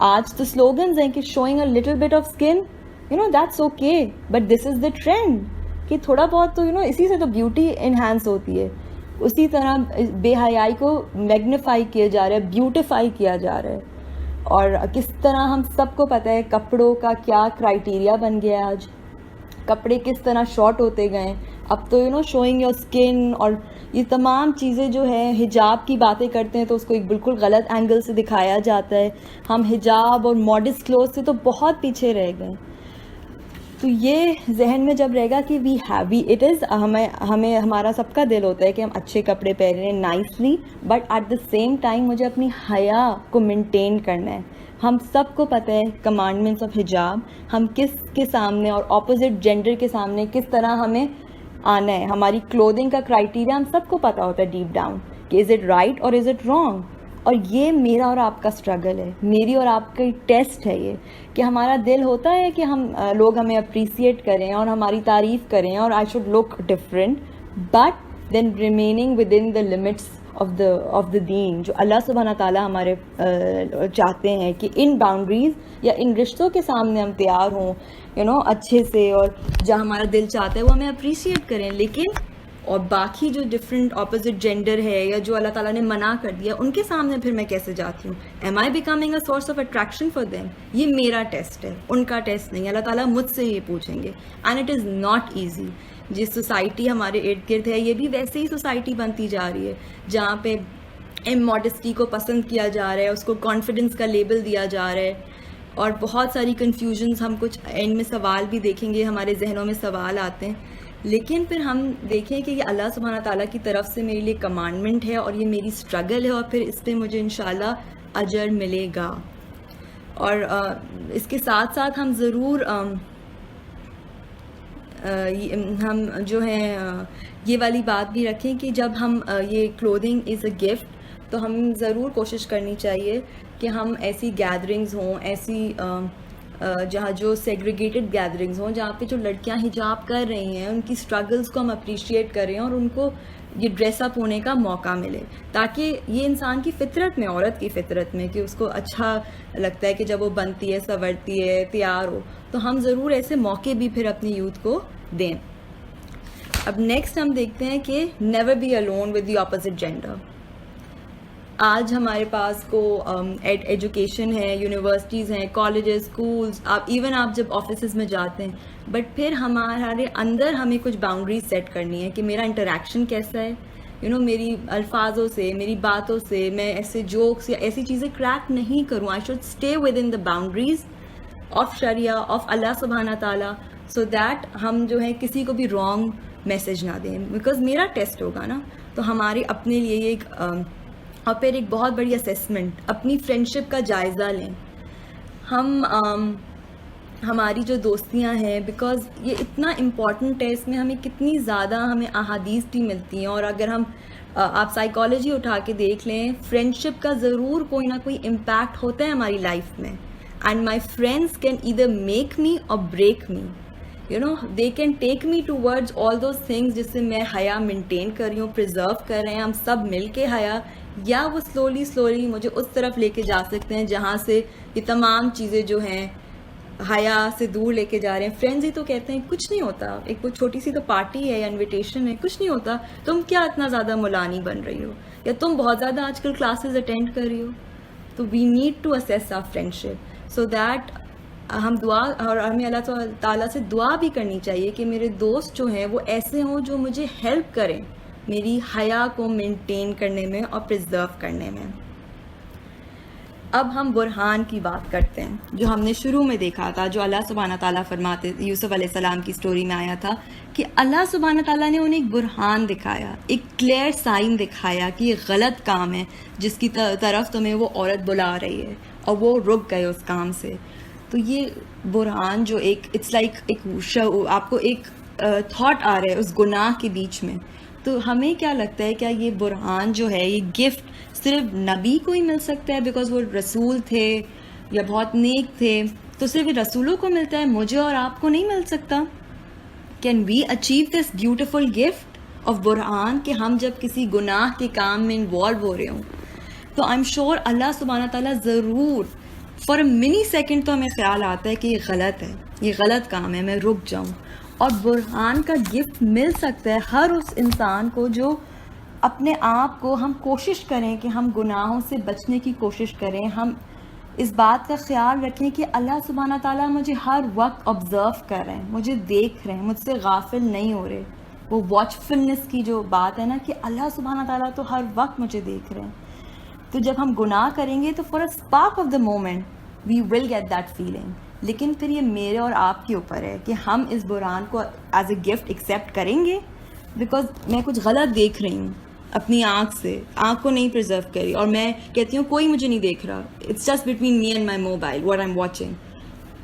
آج تو سلوگنز ہیں کہ showing a little bit of skin, that's okay, but this is the trend کہ تھوڑا بہت تو اسی سے تو بیوٹی انہینس ہوتی ہے. اسی طرح بے حیائی کو میگنیفائی کیا جا رہا ہے, بیوٹیفائی کیا جا رہا ہے. اور کس طرح ہم سب کو پتہ ہے کپڑوں کا کیا کرائٹیریا بن گیا ہے, آج کپڑے کس طرح شارٹ ہوتے گئے. اب تو شوئنگ یور اسکن اور یہ تمام چیزیں جو ہے, حجاب کی باتیں کرتے ہیں تو اس کو ایک بالکل غلط اینگل سے دکھایا جاتا ہے. ہم حجاب اور ماڈسٹ کلوتھ سے تو بہت پیچھے رہ گئے. تو یہ ذہن میں جب رہے گا کہ اٹ از ہمیں ہمارا سب کا دل ہوتا ہے کہ ہم اچھے کپڑے پہنیں nicely, but at the same time مجھے اپنی حیا کو مینٹین کرنا ہے. ہم سب کو پتہ ہے کمانڈمنٹس آف حجاب, ہم کس کے سامنے اور اپوزٹ جینڈر کے سامنے کس طرح ہمیں آنا ہے. ہماری کلودنگ کا کرائٹیریا ہم سب کو پتہ ہوتا ہے ڈیپ ڈاؤن کہ از اٹ رائٹ اور از اٹ رانگ. اور یہ میرا اور آپ کا اسٹرگل ہے, میری اور آپ کا ٹیسٹ ہے یہ, کہ ہمارا دل ہوتا ہے کہ لوگ ہمیں اپریسیٹ کریں اور ہماری تعریف کریں اور I should look different, but then remaining within the limits of the دین جو اللہ سبحانہ تعالیٰ ہمارے چاہتے ہیں کہ ان باؤنڈریز یا ان رشتوں کے سامنے ہم تیار ہوں اچھے سے, اور جہاں ہمارا دل چاہتا ہے وہ ہمیں اپریشیٹ کریں. لیکن اور باقی جو ڈفرینٹ اپوزٹ جینڈر ہے یا جو اللہ تعالیٰ نے منع کر دیا ان کے سامنے پھر میں کیسے جاتی ہوں؟ Am I becoming a source of attraction for them? یہ میرا ٹیسٹ ہے, ان کا ٹیسٹ نہیں. اللہ تعالیٰ مجھ سے یہ پوچھیں گے, and it is not easy. جس سوسائٹی ہمارے ارد گرد ہے یہ بھی ویسے ہی سوسائٹی بنتی جا رہی ہے جہاں پہ ماڈسٹی کو پسند کیا جا رہا ہے, اس کو کانفیڈنس کا لیبل دیا جا رہا ہے, اور بہت ساری کنفیوژنس. ہم کچھ اینڈ میں سوال بھی دیکھیں گے, ہمارے ذہنوں میں سوال آتے ہیں. لیکن پھر ہم دیکھیں کہ یہ اللہ سبحانہ تعالیٰ کی طرف سے میرے لیے کمانڈمنٹ ہے اور یہ میری اسٹرگل ہے, اور پھر اس پہ مجھے انشاءاللہ اجر ملے گا. اور اس کے ساتھ ساتھ ہم ضرور ہم جو ہیں یہ والی بات بھی رکھیں کہ جب ہم یہ کلودنگ از اے گفٹ تو ہم ضرور کوشش کرنی چاہیے کہ ہم ایسی گیدرنگز ہوں, ایسی جہاں جو سیگریگیٹڈ گیدرنگز ہوں, جہاں پہ جو لڑکیاں حجاب کر رہی ہیں ان کی اسٹرگلس کو ہم اپریشیٹ کریں اور ان کو یہ ڈریس اپ ہونے کا موقع ملے, تاکہ یہ انسان کی فطرت میں, عورت کی فطرت میں, کہ اس کو اچھا لگتا ہے کہ جب وہ بنتی ہے, سنورتی ہے, تیار ہو, تو ہم ضرور ایسے موقع بھی پھر اپنی یوتھ کو دیں. اب نیکسٹ ہم دیکھتے ہیں کہ never be alone with the opposite gender. آج ہمارے پاس کو ایجوکیشن ہے, یونیورسٹیز ہیں, کالجز, اسکولز, ایون آپ جب آفیسز میں جاتے ہیں, بٹ پھر ہمارے اندر ہمیں کچھ باؤنڈریز سیٹ کرنی ہے کہ میرا انٹریکشن کیسا ہے, میری الفاظوں سے, میری باتوں سے میں ایسے جوکس یا ایسی چیزیں کریک نہیں کروں. I should stay within the boundaries of شریعہ, آف اللہ سبحانہ تعالیٰ, سو دیٹ ہم جو ہے کسی کو بھی رانگ میسج نہ دیں, بیکاز میرا ٹیسٹ ہوگا نا. تو ہمارے اپنے لیے یہ ایک اور پھر ایک بہت بڑی اسیسمنٹ, اپنی فرینڈشپ کا جائزہ لیں. ہماری جو دوستیاں ہیں, بیکاز یہ اتنا امپورٹنٹ ہے, اس میں ہمیں کتنی زیادہ ہمیں احادیث بھی ملتی ہیں. اور اگر ہم آپ سائیکالوجی اٹھا کے دیکھ لیں, فرینڈشپ کا ضرور کوئی نہ کوئی امپیکٹ ہوتا ہے ہماری لائف میں. And my friends can either make me or break me. they can take me towards all those things جس سے میں حیا مینٹین کر رہی ہوں, پرزرو کر رہے ہیں ہم سب مل کے حیا, یا وہ سلولی مجھے اس طرف لے کے جا سکتے ہیں جہاں سے یہ تمام چیزیں جو ہیں حیا سے دور لے کے جا رہے ہیں. فرینڈز ہی تو کہتے ہیں کچھ نہیں ہوتا, ایک وہ چھوٹی سی تو پارٹی ہے یا انویٹیشن ہے, کچھ نہیں ہوتا, تم کیا اتنا زیادہ مولانی بن رہی ہو, یا تم بہت زیادہ آج کل کلاسز اٹینڈ کر رہی ہو. تو we need to assess our friendship so that ہم دعا, اور ہمیں اللہ تعالیٰ سے دعا بھی کرنی چاہیے کہ میرے دوست جو ہیں وہ ایسے ہوں جو مجھے ہیلپ کریں میری حیا کو مینٹین کرنے میں اور پرزرو کرنے میں. اب ہم برہان کی بات کرتے ہیں, جو ہم نے شروع میں دیکھا تھا, جو اللہ سبحانہ تعالیٰ فرماتے, یوسف علیہ السلام کی سٹوری میں آیا تھا کہ اللہ سبحانہ تعالیٰ نے انہیں ایک برہان دکھایا, ایک کلیئر سائن دکھایا کہ یہ غلط کام ہے جس کی طرف تمہیں وہ عورت بلا رہی ہے, اور وہ رک گئے اس کام سے. تو یہ برہان جو ایک اٹس لائک ایک آپ کو ایک تھاٹ آ رہا ہے اس گناہ کے بیچ میں. تو ہمیں کیا لگتا ہے, کیا یہ برہان جو ہے, یہ گفٹ صرف نبی کو ہی مل سکتا ہے بیکاز وہ رسول تھے یا بہت نیک تھے, تو صرف رسولوں کو ملتا ہے, مجھے اور آپ کو نہیں مل سکتا؟ Can we achieve this beautiful gift of برہان کہ ہم جب کسی گناہ کے کام میں انوالو ہو رہے ہوں تو آئی ایم شیور اللہ سبحانہ تعالیٰ ضرور فار اے منی سیکنڈ تو ہمیں خیال آتا ہے کہ یہ غلط ہے, یہ غلط کام ہے, میں رک جاؤں. اور برہان کا گفٹ مل سکتا ہے ہر اس انسان کو جو اپنے آپ کو, ہم کوشش کریں کہ ہم گناہوں سے بچنے کی کوشش کریں, ہم اس بات کا خیال رکھیں کہ اللہ سبحانہ تعالیٰ مجھے ہر وقت آبزرو کر رہے ہیں, مجھے دیکھ رہے ہیں, مجھ سے غافل نہیں ہو رہے. وہ واچ فلنس کی جو بات ہے نا کہ اللہ سبحانہ تعالیٰ تو ہر وقت مجھے دیکھ رہے ہیں. تو جب ہم گناہ کریں گے تو for a spark of the moment we will get that feeling, لیکن پھر یہ میرے اور آپ کے اوپر ہے کہ ہم اس برہان کو ایز اے گفٹ ایکسیپٹ کریں گے, بیکاز میں کچھ غلط دیکھ رہی ہوں اپنی آنکھ سے, آنکھ کو نہیں پرزرو کری, اور میں کہتی ہوں کوئی مجھے نہیں دیکھ رہا, it's just between me and my mobile what I am watching.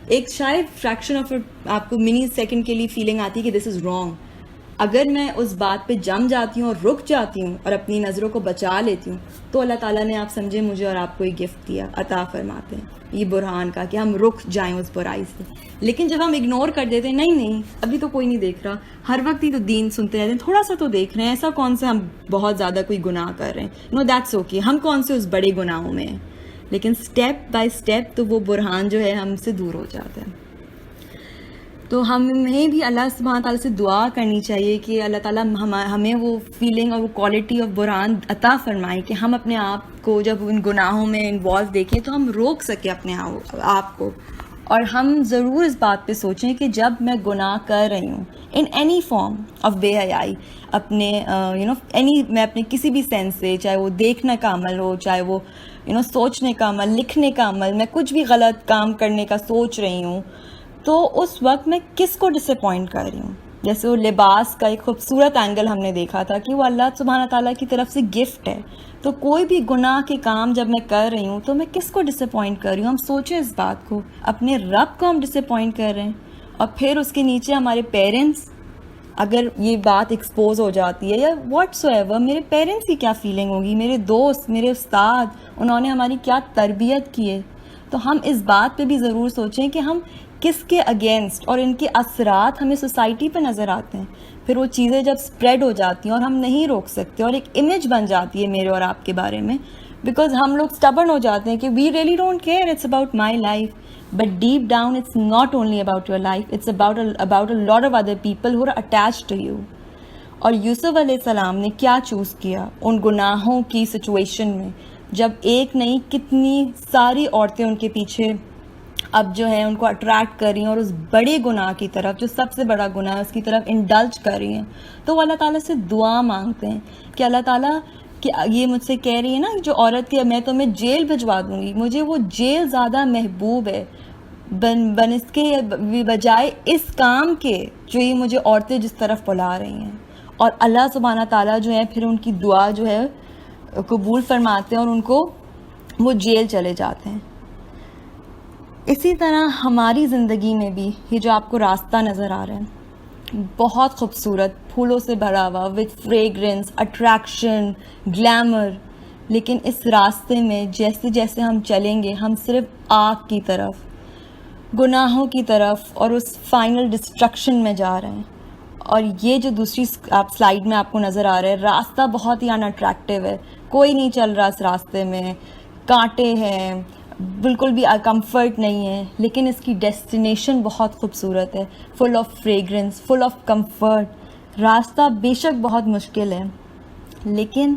ایک شاید فریکشن آف آپ کو منی سیکنڈ کے لیے فیلنگ آتی ہے کہ دس از رانگ. اگر میں اس بات پہ جم جاتی ہوں اور رک جاتی ہوں اور اپنی نظروں کو بچا لیتی ہوں تو اللہ تعالیٰ نے, آپ سمجھے, مجھے اور آپ کو ایک گفٹ دیا, عطا فرماتے ہیں یہ برہان کا کہ ہم رک جائیں اس برائی سے. لیکن جب ہم اگنور کر دیتے ہیں, نہیں ابھی تو کوئی نہیں دیکھ رہا, ہر وقت ہی تو دین سنتے رہتے ہیں, تھوڑا سا تو دیکھ رہے ہیں, ایسا کون سے ہم بہت زیادہ کوئی گناہ کر رہے ہیں, نو دیٹس اوکے, ہم کون سے اس بڑے گناہوں میں ہیں. لیکن اسٹیپ بائی اسٹیپ تو وہ برہان جو ہے ہم سے دور ہو جاتا ہے. تو ہمیں بھی اللہ سبحانہ تعالیٰ سے دعا کرنی چاہیے کہ اللہ تعالیٰ ہمیں وہ فیلنگ اور وہ کوالٹی آف برہان عطا فرمائے کہ ہم اپنے آپ کو جب ان گناہوں میں انوالو دیکھیں تو ہم روک سکیں اپنے آپ کو. اور ہم ضرور اس بات پہ سوچیں کہ جب میں گناہ کر رہی ہوں ان اینی فارم آف بے حیائی, اپنے میں اپنے کسی بھی سینس سے, چاہے وہ دیکھنے کا عمل ہو, چاہے وہ سوچنے کا عمل, لکھنے کا عمل, میں کچھ بھی غلط کام کرنے کا سوچ رہی ہوں, تو اس وقت میں کس کو ڈس اپوائنٹ کر رہی ہوں. جیسے وہ لباس کا ایک خوبصورت اینگل ہم نے دیکھا تھا کہ وہ اللہ سبحانہ تعالیٰ کی طرف سے گفٹ ہے. تو کوئی بھی گناہ کے کام جب میں کر رہی ہوں تو میں کس کو ڈس اپوائنٹ کر رہی ہوں. ہم سوچیں اس بات کو, اپنے رب کو ہم ڈس اپوائنٹ کر رہے ہیں, اور پھر اس کے نیچے ہمارے پیرنٹس, اگر یہ بات ایکسپوز ہو جاتی ہے یا واٹ سو ایور, میرے پیرنٹس کی کیا فیلنگ ہوگی, میرے دوست, میرے استاد, انہوں نے ہماری کیا تربیت کی ہے. تو ہم اس بات پہ بھی ضرور سوچیں کہ ہم کس کے اگینسٹ، اور ان کے اثرات ہمیں سوسائٹی پہ نظر آتے ہیں. پھر وہ چیزیں جب اسپریڈ ہو جاتی ہیں اور ہم نہیں روک سکتے اور ایک امیج بن جاتی ہے میرے اور آپ کے بارے میں، بیکاز ہم لوگ اسٹبرن ہو جاتے ہیں کہ we really don't care, it's about my life. But deep down, it's not only about your life, it's about a lot of other people who are attached to you. اور یوسف علیہ السلام نے کیا چوز کیا ان گناہوں کی سچویشن میں، جب ایک نہیں کتنی ساری عورتیں ان کے پیچھے اب جو ہے ان کو اٹریکٹ کر رہی ہیں اور اس بڑے گناہ کی طرف جو سب سے بڑا گناہ ہے اس کی طرف انڈلج کر رہی ہیں. تو وہ اللہ تعالیٰ سے دعا مانگتے ہیں کہ اللہ تعالیٰ کہ یہ مجھ سے کہہ رہی ہے نا جو عورت کی میں تمہیں جیل بھجوا دوں گی، مجھے وہ جیل زیادہ محبوب ہے بنس کے بجائے اس کام کے جو یہ مجھے عورتیں جس طرف بلا رہی ہیں. اور اللہ سبحانہ تعالیٰ جو ہے پھر ان کی دعا جو ہے قبول فرماتے ہیں اور ان کو وہ جیل چلے جاتے ہیں. اسی طرح ہماری زندگی میں بھی یہ جو آپ کو راستہ نظر آ رہا ہے بہت خوبصورت، پھولوں سے بھرا ہوا، وتھ فریگرنس، اٹریکشن، گلیمر، لیکن اس راستے میں جیسے جیسے ہم چلیں گے ہم صرف آگ کی طرف، گناہوں کی طرف اور اس فائنل ڈسٹرکشن میں جا رہے ہیں. اور یہ جو دوسری آپ سلائیڈ میں آپ کو نظر آ رہا ہے راستہ بہت ہی ان اٹریکٹیو ہے، کوئی نہیں چل رہا اس راستے میں، کانٹے ہیں، بالکل بھی کمفرٹ نہیں ہے، لیکن اس کی ڈیسٹینیشن بہت خوبصورت ہے، full of fragrance, full of comfort. راستہ بے شک بہت مشکل ہے لیکن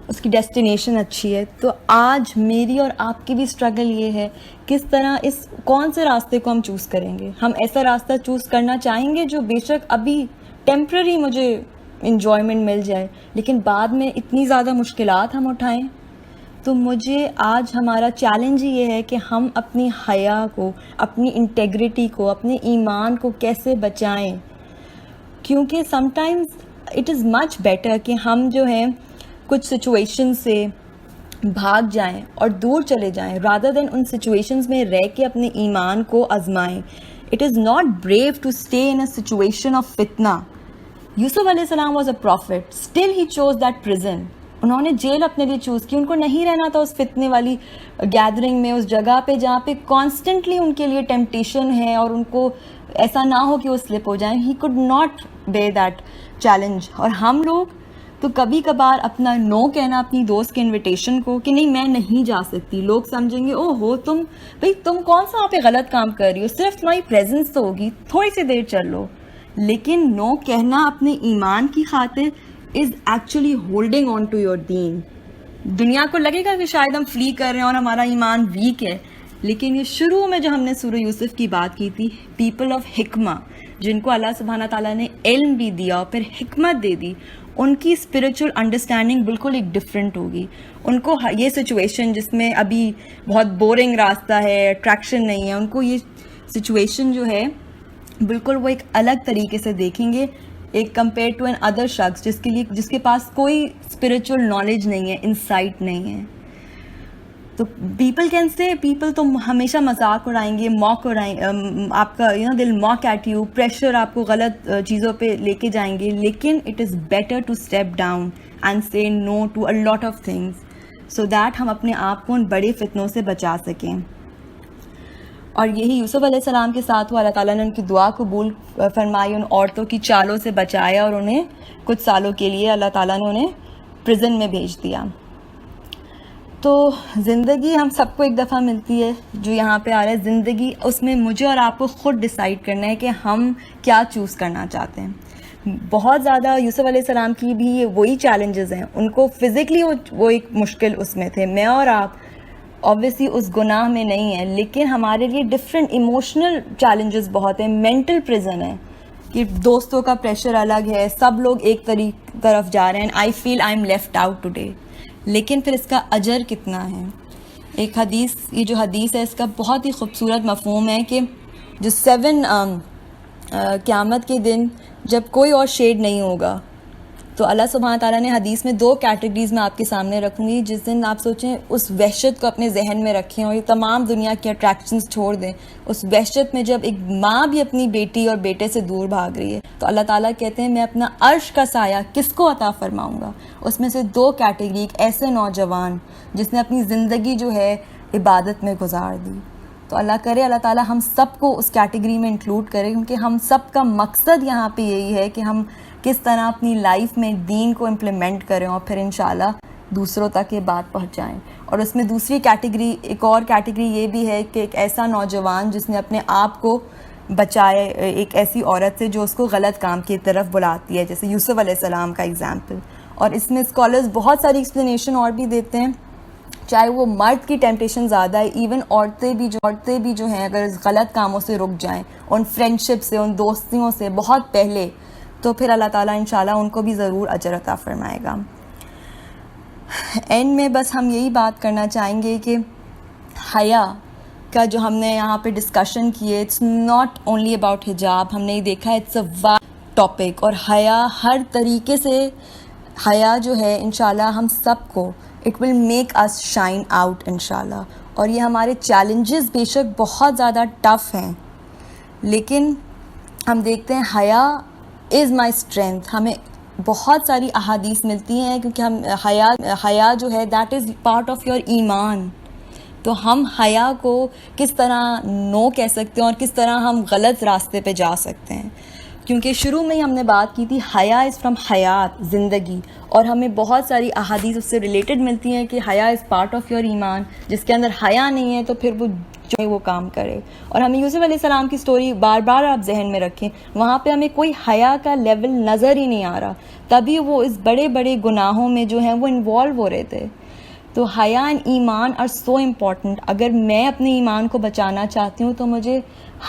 اس کی ڈیسٹینیشن اچھی ہے. تو آج میری اور آپ کی بھی اسٹرگل یہ ہے کس طرح اس کون سے راستے کو ہم چوز کریں گے. ہم ایسا راستہ چوز کرنا چاہیں گے جو بے شک ابھی ٹیمپرری مجھے انجوائمنٹ مل جائے لیکن بعد میں اتنی زیادہ مشکلات ہم اٹھائیں. تو مجھے آج ہمارا چیلنج یہ ہے کہ ہم اپنی حیا کو، اپنی انٹیگریٹی کو، اپنے ایمان کو کیسے بچائیں، کیونکہ some times it is much better کہ ہم جو ہیں کچھ سچویشن سے بھاگ جائیں اور دور چلے جائیں رادر دین ان سچویشنز میں رہ کے اپنے ایمان کو آزمائیں. It is not brave to stay in a situation of فتنہ. یوسف علیہ السلام was a prophet, still he chose that prison. انہوں نے جیل اپنے لیے چوز کی، ان کو نہیں رہنا تھا اس فتنے والی گیدرنگ میں، اس جگہ پہ جہاں پہ کانسٹنٹلی ان کے لیے ٹیمپٹیشن ہے اور ان کو ایسا نہ ہو کہ وہ سلپ ہو جائیں. ہی کوڈ ناٹ بے دیٹ چیلنج. اور ہم لوگ تو کبھی کبھار اپنا نو کہنا اپنی دوست کے انویٹیشن کو کہ نہیں میں نہیں جا سکتی، لوگ سمجھیں گے او ہو تم کون سا وہاں پہ غلط کام کر رہی ہو، صرف تمہاری پریزنس تو ہوگی، تھوڑی سی دیر چل لو. لیکن نو کہنا اپنے ایمان کی خاطر is actually holding on to your دین. دنیا کو لگے گا کہ شاید ہم فلی کر رہے ہیں اور ہمارا ایمان ویک ہے، لیکن یہ شروع میں جو ہم نے سورہ یوسف کی بات کی تھی، پیپل آف حکمہ جن کو اللہ سبحانہ تعالیٰ نے علم بھی دیا اور پھر حکمت دے دی، ان کی اسپرچل انڈرسٹینڈنگ بالکل ایک ڈفرینٹ ہوگی. ان کو یہ سچویشن جس میں ابھی بہت بورنگ راستہ ہے، اٹریکشن نہیں ہے، ان کو یہ سچویشن جو ہے بالکل وہ ایک الگ طریقے سے دیکھیں گے ایک کمپیئر ٹو این ادر شخص جس کے پاس کوئی اسپرچل نالج نہیں ہے، انسائٹ نہیں ہے. تو پیپل کین سے پیپل تو ہمیشہ مذاق اڑائیں گے، موک اڑائیں، آپ کا دل موک ایٹ یو، پریشر آپ کو غلط چیزوں پہ لے کے جائیں گے. لیکن it is better to step down and say no to a lot of things so that ہم اپنے آپ کو ان بڑے فتنوں سے بچا سکیں. اور یہی یوسف علیہ السلام کے ساتھ ہوا، اللہ تعالیٰ نے ان کی دعا قبول فرمائی، ان عورتوں کی چالوں سے بچایا اور انہیں کچھ سالوں کے لیے اللہ تعالیٰ نے انہیں پرزن میں بھیج دیا. تو زندگی ہم سب کو ایک دفعہ ملتی ہے جو یہاں پہ آ رہا ہے زندگی، اس میں مجھے اور آپ کو خود ڈیسائیڈ کرنا ہے کہ ہم کیا چوز کرنا چاہتے ہیں. بہت زیادہ یوسف علیہ السلام کی بھی وہی چیلنجز ہیں، ان کو فزیکلی وہ ایک مشکل اس میں تھے. میں اور آپ اوبویسلی اس گناہ میں نہیں ہیں، لیکن ہمارے لیے ڈفرینٹ ایموشنل چیلنجز بہت ہیں. مینٹل پرزن ہے کہ دوستوں کا پریشر الگ ہے، سب لوگ ایک طرف جا رہے ہیں، I feel I am left out today. لیکن پھر اس کا اجر کتنا ہے. ایک حدیث، یہ جو حدیث ہے اس کا بہت ہی خوبصورت مفہوم ہے کہ جو 7 قیامت کے دن جب کوئی اور شیڈ نہیں ہوگا تو اللہ سبحانہ تعالیٰ نے حدیث میں 2 کیٹیگریز میں آپ کے سامنے رکھوں گی. جس دن آپ سوچیں اس وحشت کو اپنے ذہن میں رکھیں اور یہ تمام دنیا کے اٹریکشنز چھوڑ دیں. اس وحشت میں جب ایک ماں بھی اپنی بیٹی اور بیٹے سے دور بھاگ رہی ہے تو اللہ تعالیٰ کہتے ہیں میں اپنا عرش کا سایہ کس کو عطا فرماؤں گا. اس میں سے 2 کیٹیگری، ایک ایسے نوجوان جس نے اپنی زندگی جو ہے عبادت میں گزار دی، تو اللہ کرے اللہ تعالیٰ ہم سب کو اس کیٹیگری میں انکلوڈ کرے، کیونکہ ہم سب کا مقصد یہاں پہ یہی ہے کہ ہم کس طرح اپنی لائف میں دین کو امپلیمنٹ کریں اور پھر انشاءاللہ دوسروں تک یہ بات پہنچائیں. اور اس میں دوسری کیٹیگری، ایک اور کیٹیگری یہ بھی ہے کہ ایک ایسا نوجوان جس نے اپنے آپ کو بچائے ایک ایسی عورت سے جو اس کو غلط کام کی طرف بلاتی ہے، جیسے یوسف علیہ السلام کا ایگزامپل. اور اس میں اسکالرز بہت ساری ایکسپلینیشن اور بھی دیتے ہیں، چاہے وہ مرد کی ٹیمپٹیشن زیادہ ہے، ایون عورتیں بھی جو ہیں اگر غلط کاموں سے رک جائیں، ان فرینڈشپ سے، ان دوستیوں سے بہت پہلے، تو پھر اللہ تعالیٰ انشاءاللہ ان کو بھی ضرور اجر عطا فرمائے گا. اینڈ میں بس ہم یہی بات کرنا چاہیں گے کہ حیا کا جو ہم نے یہاں پہ ڈسکشن کی ہے، اٹس ناٹ اونلی اباؤٹ حجاب. ہم نے یہ دیکھا اٹس اے واسٹ ٹاپک، اور حیا ہر طریقے سے، حیا جو ہے انشاءاللہ ہم سب کو it will make us shine out انشاءاللہ. اور یہ ہمارے چیلنجز بے شک بہت زیادہ ٹف ہیں، لیکن ہم دیکھتے ہیں حیا از مائی اسٹرینتھ. ہمیں بہت ساری احادیث ملتی ہیں، کیونکہ ہم حیا جو ہے that is part of your ایمان. تو ہم حیا کو کس طرح نو کہہ سکتے ہیں اور کس طرح ہم غلط راستے پہ جا سکتے ہیں، کیونکہ شروع میں ہی ہم نے بات کی تھی حیا از فرام حیات، زندگی، اور ہمیں بہت ساری احادیث اس سے ریلیٹڈ ملتی ہیں کہ حیا از پارٹ آف یور ایمان. جس کے اندر حیا نہیں ہے تو پھر وہ جو ہے وہ کام کرے. اور ہمیں یوسف علیہ السلام کی سٹوری بار بار آپ ذہن میں رکھیں، وہاں پہ ہمیں کوئی حیا کا لیول نظر ہی نہیں آ رہا، تبھی وہ اس بڑے بڑے گناہوں میں جو ہیں وہ انوالو ہو رہے تھے. تو حیا اینڈ ایمان آر سو امپورٹنٹ. اگر میں اپنے ایمان کو بچانا چاہتی ہوں تو مجھے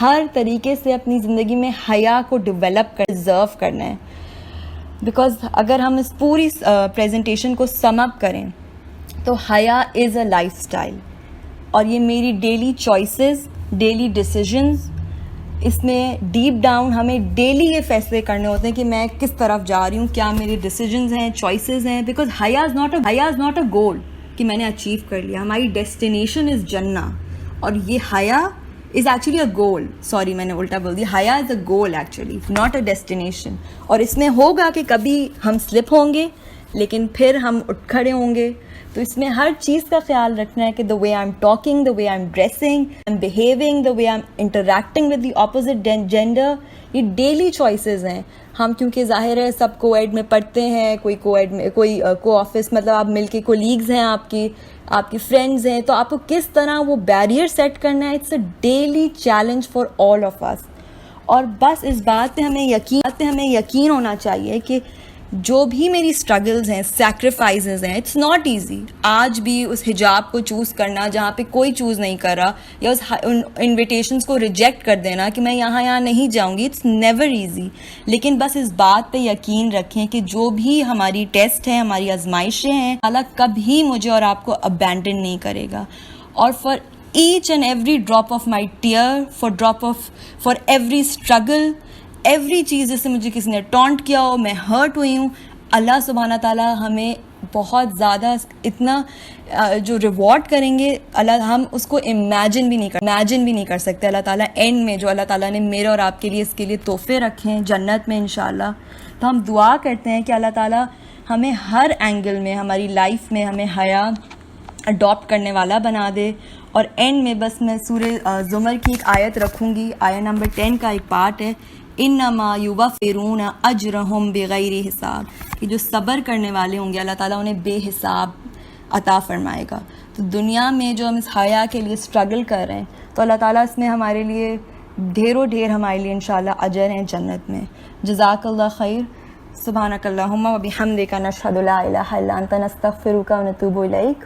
ہر طریقے سے اپنی زندگی میں حیا کو ڈیولپ ڈیزرو کرنا ہے. بیکاز اگر ہم اس پوری پریزنٹیشن کو سم اپ کریں تو حیا از اے لائف اسٹائل، اور یہ میری ڈیلی چوائسیز، ڈیلی ڈیسیژنز، اس میں ڈیپ ڈاؤن ہمیں ڈیلی یہ فیصلے کرنے ہوتے ہیں کہ میں کس طرف جا رہی ہوں، کیا میری ڈیسیژنز ہیں، چوائسیز ہیں. بیکاز حیا از ناٹ اے گول کہ میں نے اچیو کر لیا. ہماری ڈیسٹینیشن از جنہ، اور یہ حیا is actually a goal. Sorry میں نے الٹا بول دیا، حیا از اے گول ایکچولی، ناٹ اے ڈیسٹینیشن. اور اس میں ہوگا کہ کبھی ہم سلپ ہوں گے لیکن پھر ہم اٹھ کھڑے ہوں گے. تو اس میں ہر چیز کا خیال رکھنا ہے کہ the way I'm talking, the way I'm dressing, I'm behaving, the way I'm interacting with the opposite gender، یہ ڈیلی چوائسیز ہیں. ہم کیونکہ ظاہر ہے سب کو ایڈ میں پڑھتے ہیں، کوئی کو آفس مطلب آپ مل کے کولیگز ہیں، آپ کی فرینڈز ہیں، تو آپ کو کس طرح وہ بیریئر سیٹ کرنا ہے، it's a daily challenge for all of us. اور بس اس بات پہ ہمیں یقین ہونا چاہیے کہ جو بھی میری اسٹرگلز ہیں، سیکریفائسز ہیں، اٹس ناٹ ایزی. آج بھی اس حجاب کو چوز کرنا جہاں پہ کوئی چوز نہیں کر رہا، یا اس انویٹیشنز کو ریجیکٹ کر دینا کہ میں یہاں نہیں جاؤں گی، اٹس نیور ایزی. لیکن بس اس بات پہ یقین رکھیں کہ جو بھی ہماری ٹیسٹ ہیں، ہماری آزمائشیں ہیں، اللہ کبھی مجھے اور آپ کو ابینڈن نہیں کرے گا. اور for each and every drop of my tear, for every struggle, every چیز جس سے مجھے کسی نے ٹونٹ کیا ہو، میں ہرٹ ہوئی ہوں، اللہ سبحانہ تعالیٰ ہمیں بہت زیادہ اتنا جو ریوارڈ کریں گے، اللہ ہم اس کو امیجن بھی نہیں کر سکتے. اللہ تعالیٰ اینڈ میں جو اللہ تعالیٰ نے میرے اور آپ کے لیے اس کے لیے تحفے رکھے ہیں جنت میں انشاءاللہ. تو ہم دعا کرتے ہیں کہ اللہ تعالیٰ ہمیں ہر اینگل میں، ہماری لائف میں ہمیں حیا اڈاپٹ کرنے والا بنا دے. اور اینڈ میں بس میں سورہ زمر کی ایک آیت رکھوں گی، آیت نمبر 10 کا ایک پارٹ ہے، انما یوفرون اجرہم بغیر حساب، کہ جو صبر کرنے والے ہوں گے اللہ تعالیٰ انہیں بے حساب عطا فرمائے گا. تو دنیا میں جو ہم اس حیا کے لیے اسٹرگل کر رہے ہیں تو اللہ تعالیٰ اس میں ہمارے لیے ڈھیر ہمارے لیے انشاءاللہ اجر ہیں جنت میں. جزاک اللہ خیر. سبحانک اللہم و بحمدک، نشہد لا الہ الا انت، نستغفرک و نتوب الیک.